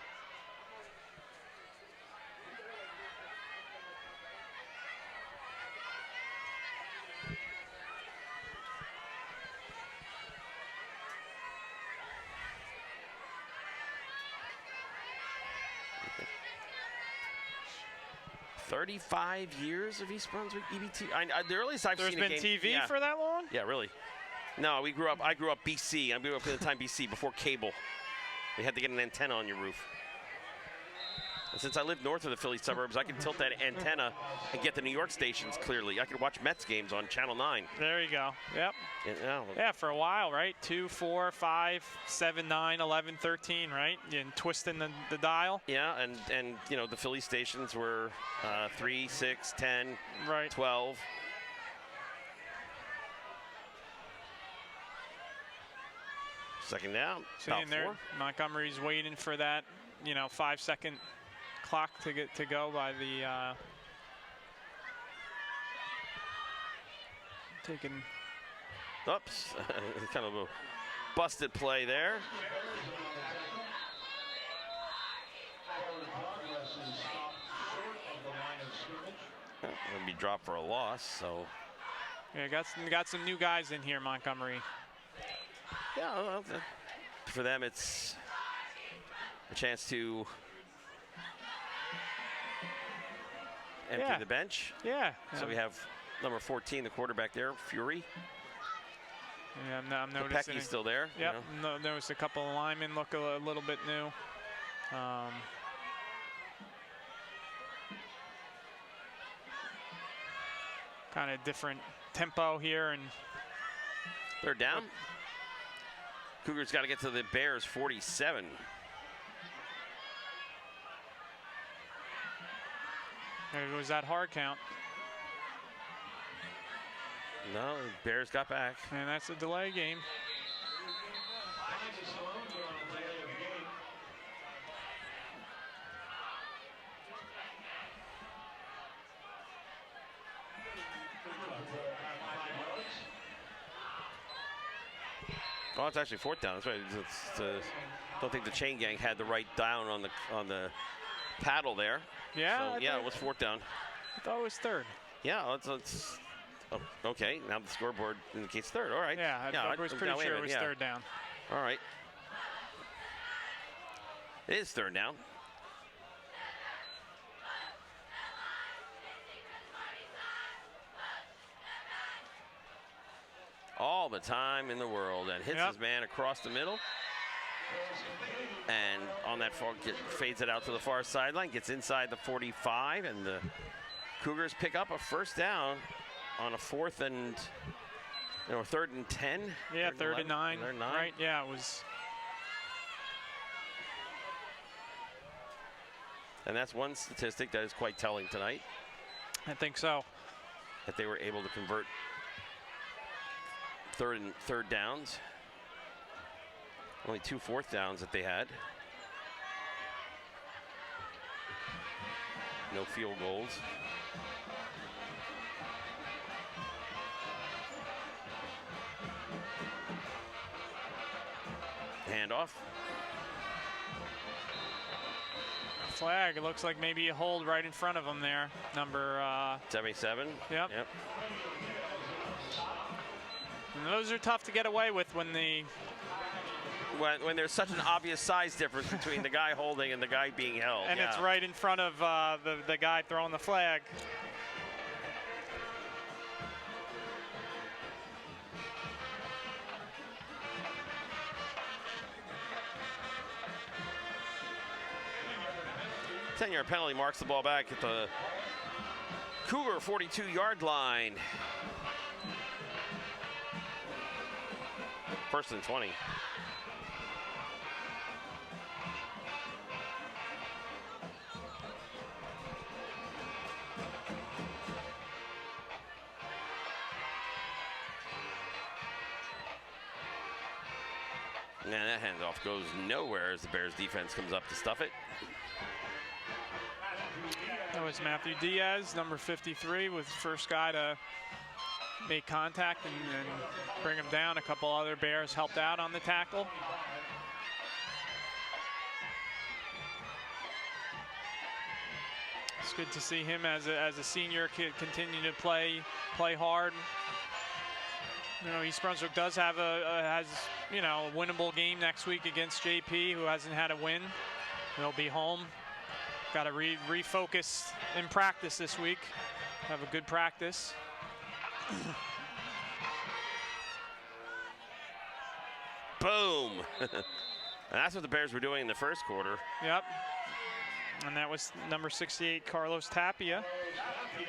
"35 years of East Brunswick EBT." The earliest I've seen a game. There's been TV yeah. for that long? Yeah, really. No, I grew up BC. I grew up at the time BC, before cable. You had to get an antenna on your roof. And since I live north of the Philly suburbs, I can tilt that antenna and get the New York stations clearly. I could watch Mets games on Channel 9. There you go. Yep. Yeah, for a while, right? 2, 4, 5, 7, 9, 11, 13, right? And twisting the dial. Yeah, and you know, the Philly stations were 3, 6, 10, right. 12. Second down, about 4. Montgomery's waiting for that, 5-second clock to go by the taking. Oops, kind of a busted play there. Gonna be dropped for a loss, so. Yeah, got some new guys in here, Montgomery. Yeah, well, for them it's a chance to empty the bench. Yeah. So we have number 14, the quarterback there, Fury. Yeah, I'm noticing. Kopecki's still there. Yep, noticed a couple of linemen look a little bit new. Kind of different tempo here, and they're down. Cougars got to get to the Bears 47. There goes that hard count. No, Bears got back. And that's a delay game. Oh, it's actually 4th down. That's right. Don't think the chain gang had the right down on the paddle there. Yeah. So, yeah, it was 4th down. I thought it was 3rd. Yeah, okay. Now the scoreboard indicates 3rd. All right. Yeah, I was pretty sure it was 3rd down. All right. It is 3rd down. All the time in the world, and hits his man across the middle. And on that fades it out to the far sideline, gets inside the 45, and the Cougars pick up a 1st down on a 3rd and 10. Yeah, 3rd and 9. Right, yeah, it was. And that's one statistic that is quite telling tonight. I think so. That they were able to convert third downs. Only 2 4th downs that they had. No field goals. Handoff. Flag. It looks like maybe a hold right in front of him there. Number 77. Yep. And those are tough to get away with when there's such an obvious size difference between the guy holding and the guy being held. And it's right in front of the guy throwing the flag. Ten-yard penalty marks the ball back at the Cougar 42-yard line. 1st and 20. And that handoff goes nowhere as the Bears defense comes up to stuff it. That was Matthew Diaz, number 53, was the first guy to make contact and bring him down. A couple other Bears helped out on the tackle. It's good to see him as a senior kid continue to play hard. You know, East Brunswick does have a winnable game next week against JP, who hasn't had a win. They'll be home. Got to refocus in practice this week. Have a good practice. Boom. And that's what the Bears were doing in the first quarter. Yep. And that was number 68, Carlos Tapia.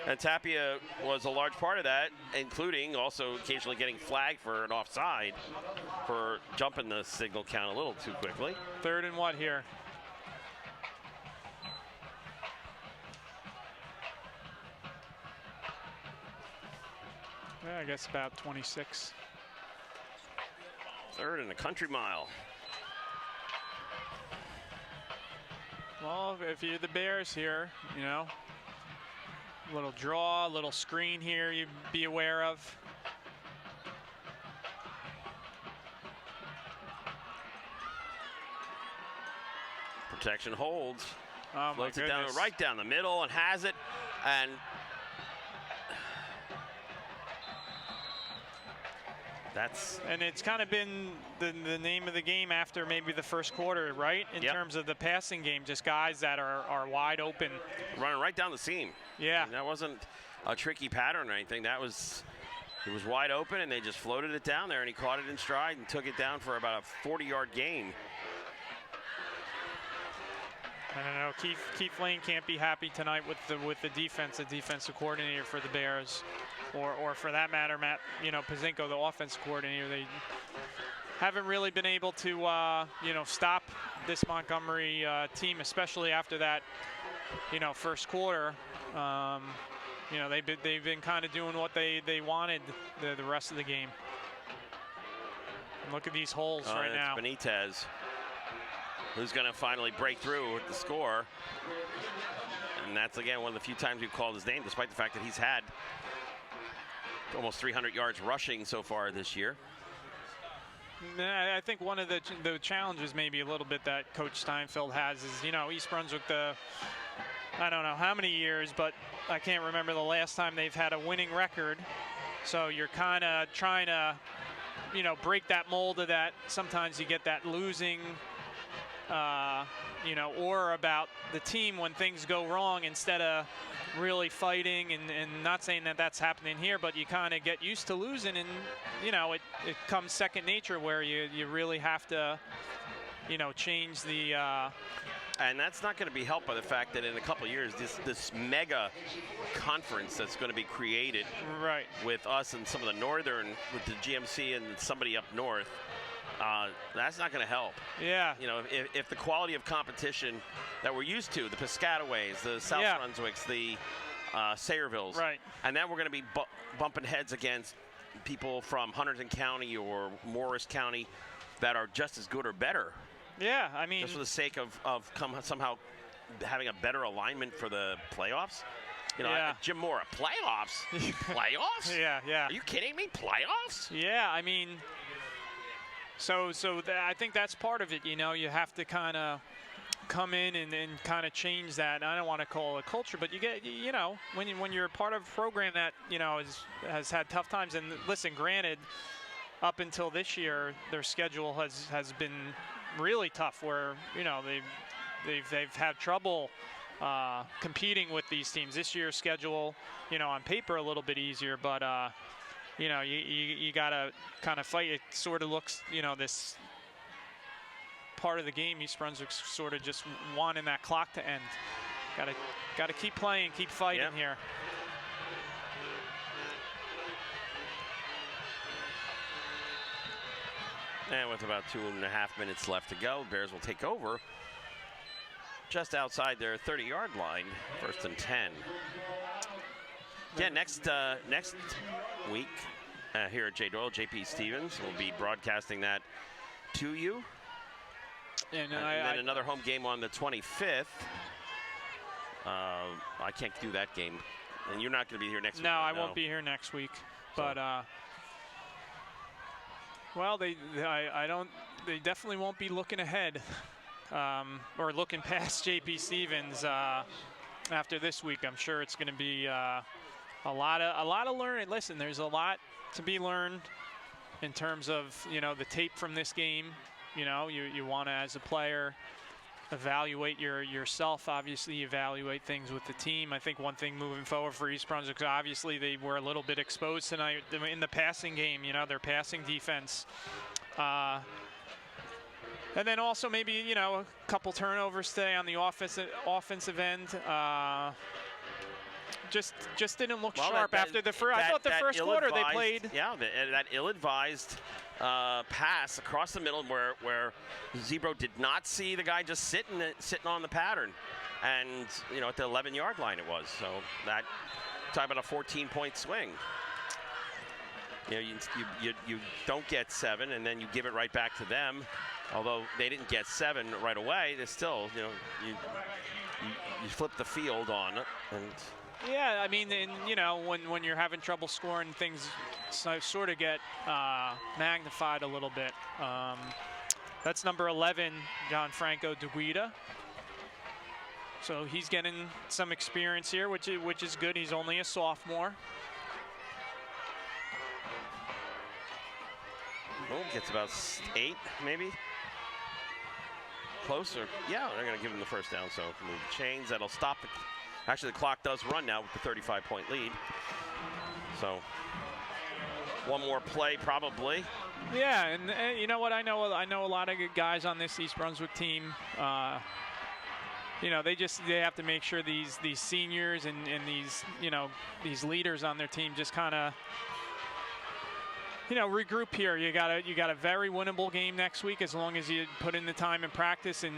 And Tapia was a large part of that, including also occasionally getting flagged for an offside for jumping the signal count a little too quickly. 3rd and what here? Yeah, I guess about 26. 3rd and a country mile. Well, if you're the Bears here, you know, a little draw, a little screen here you'd be aware of. Protection holds. Oh, my Floats it down, goodness. right down the middle and has it. And And it's kind of been the name of the game after maybe the first quarter, right? In terms of the passing game, just guys that are wide open. Running right down the seam. Yeah. And that wasn't a tricky pattern or anything. It was wide open, and they just floated it down there, and he caught it in stride and took it down for about a 40-yard gain. I don't know. Keith Lane can't be happy tonight with the defense, the defensive coordinator for the Bears, or for that matter, Matt, Pazinko, the offensive coordinator. They haven't really been able to, stop this Montgomery team, especially after that, first quarter. They've been kind of doing what they wanted the rest of the game. And look at these holes right now. Benitez, who's going to finally break through with the score. And that's, again, one of the few times we've called his name, despite the fact that he's had almost 300 yards rushing so far this year. I think one of the challenges maybe a little bit that Coach Steinfeld has is, East Brunswick, I don't know how many years, but I can't remember the last time they've had a winning record. So you're kind of trying to, break that mold of that. Sometimes you get that losing, or about the team when things go wrong instead of really fighting, and not saying that that's happening here, but you kind of get used to losing, and it comes second nature where you really have to change the and that's not going to be helped by the fact that in a couple of years this mega conference that's going to be created, right, with us and some of the northern, with the GMC and somebody up north, that's not going to help. Yeah. If the quality of competition that we're used to, the Piscataways, the South Brunswicks, the Sayrvilles, right, and then we're going to be bumping heads against people from Hunterdon County or Morris County that are just as good or better. Yeah, I mean, just for the sake of somehow having a better alignment for the playoffs. Jim Mora, playoffs? Playoffs? Yeah. Are you kidding me? Playoffs? Yeah, I mean, so I think that's part of it. You have to kind of come in and kind of change that. I don't want to call it a culture, but you get, when you're part of a program that has had tough times. And listen, granted, up until this year, their schedule has been really tough, where they've had trouble competing with these teams. This year's schedule, on paper a little bit easier, but you gotta kind of fight. It sort of looks, this part of the game, East Brunswick sort of just wanting that clock to end. Gotta keep playing, keep fighting here. And with about 2.5 minutes left to go, Bears will take over just outside their 30-yard line, 1st and 10. Yeah, next week here at J. Doyle, JP Stevens will be broadcasting that to you. And then another home game on the 25th. I can't do that game. And you're not going to be here next week. No, I won't be here next week. But, well, they definitely won't be looking ahead or looking past JP Stevens after this week. I'm sure it's going to be a lot of learning. Listen, there's a lot to be learned in terms of, you know, the tape from this game. You know, you want to, as a player, evaluate yourself. Obviously, evaluate things with the team. I think one thing moving forward for East Brunswick, obviously they were a little bit exposed tonight in the passing game. You know, their passing defense. And then also maybe, you know, a couple turnovers today on the offensive end. Just didn't look sharp after the first. I thought the first quarter they played. Yeah, that ill-advised pass across the middle where Zebro did not see the guy just sitting on the pattern, and you know, at the 11-yard line it was. So that, talk about a 14-point swing. You know, you don't get 7, and then you give it right back to them. Although they didn't get 7 right away, they still, you know, you flip the field on it. And yeah, I mean, and, you know, when you're having trouble scoring, things sort of get magnified a little bit. That's number 11, Gianfranco DeGuida. So he's getting some experience here, which is good. He's only a sophomore. Oh, gets about 8, maybe. Closer. Yeah, they're going to give him the first down. So move the chains. That'll stop it. Actually, the clock does run now with the 35-point lead. So one more play probably. Yeah, and you know what? I know a lot of good guys on this East Brunswick team. You know, they have to make sure these seniors and these, you know, these leaders on their team just kind of, you know, regroup here. You got a very winnable game next week as long as you put in the time and practice and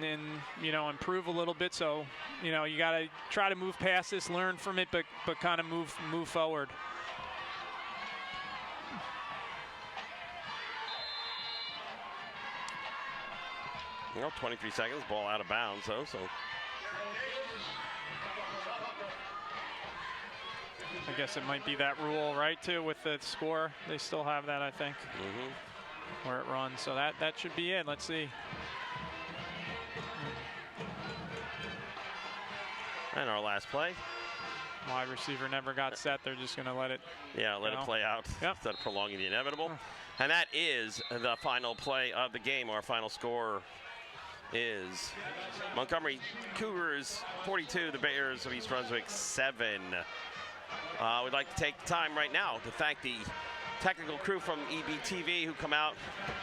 you know, improve a little bit. So, you know, you got to try to move past this, learn from it, but kind of move forward. You know, 23 seconds, ball out of bounds though. So I guess it might be that rule, right, too, with the score. They still have that, I think, where it runs. So that should be it. Let's see. And our last play. Wide receiver never got set. They're just going to let it. Yeah, let it play out instead of prolonging the inevitable. And that is the final play of the game. Our final score is Montgomery Cougars 42, the Bears of East Brunswick 7. We'd like to take the time right now to thank the technical crew from EBTV who come out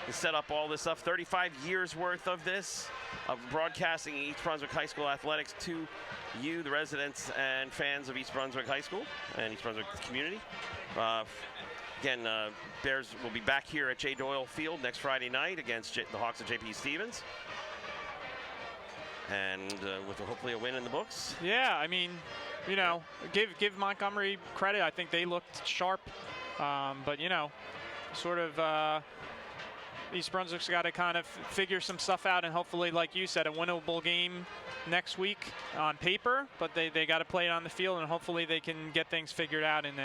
and set up all this stuff. 35 years worth of this, of broadcasting East Brunswick High School athletics to you, the residents and fans of East Brunswick High School and East Brunswick community. Again, Bears will be back here at J. Doyle Field next Friday night against the Hawks of JP Stevens. And with hopefully a win in the books. Yeah, I mean, you know, give Montgomery credit. I think they looked sharp, but you know, sort of East Brunswick's got to kind of figure some stuff out, and hopefully, like you said, a winnable game next week on paper. But they got to play it on the field, and hopefully they can get things figured out and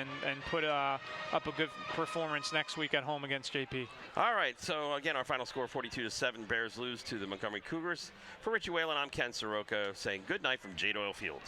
put up a good performance next week at home against JP. All right. So again, our final score 42-7. Bears lose to the Montgomery Cougars. For Richie Whalen, I'm Ken Saroka saying good night from J. Doyle Field.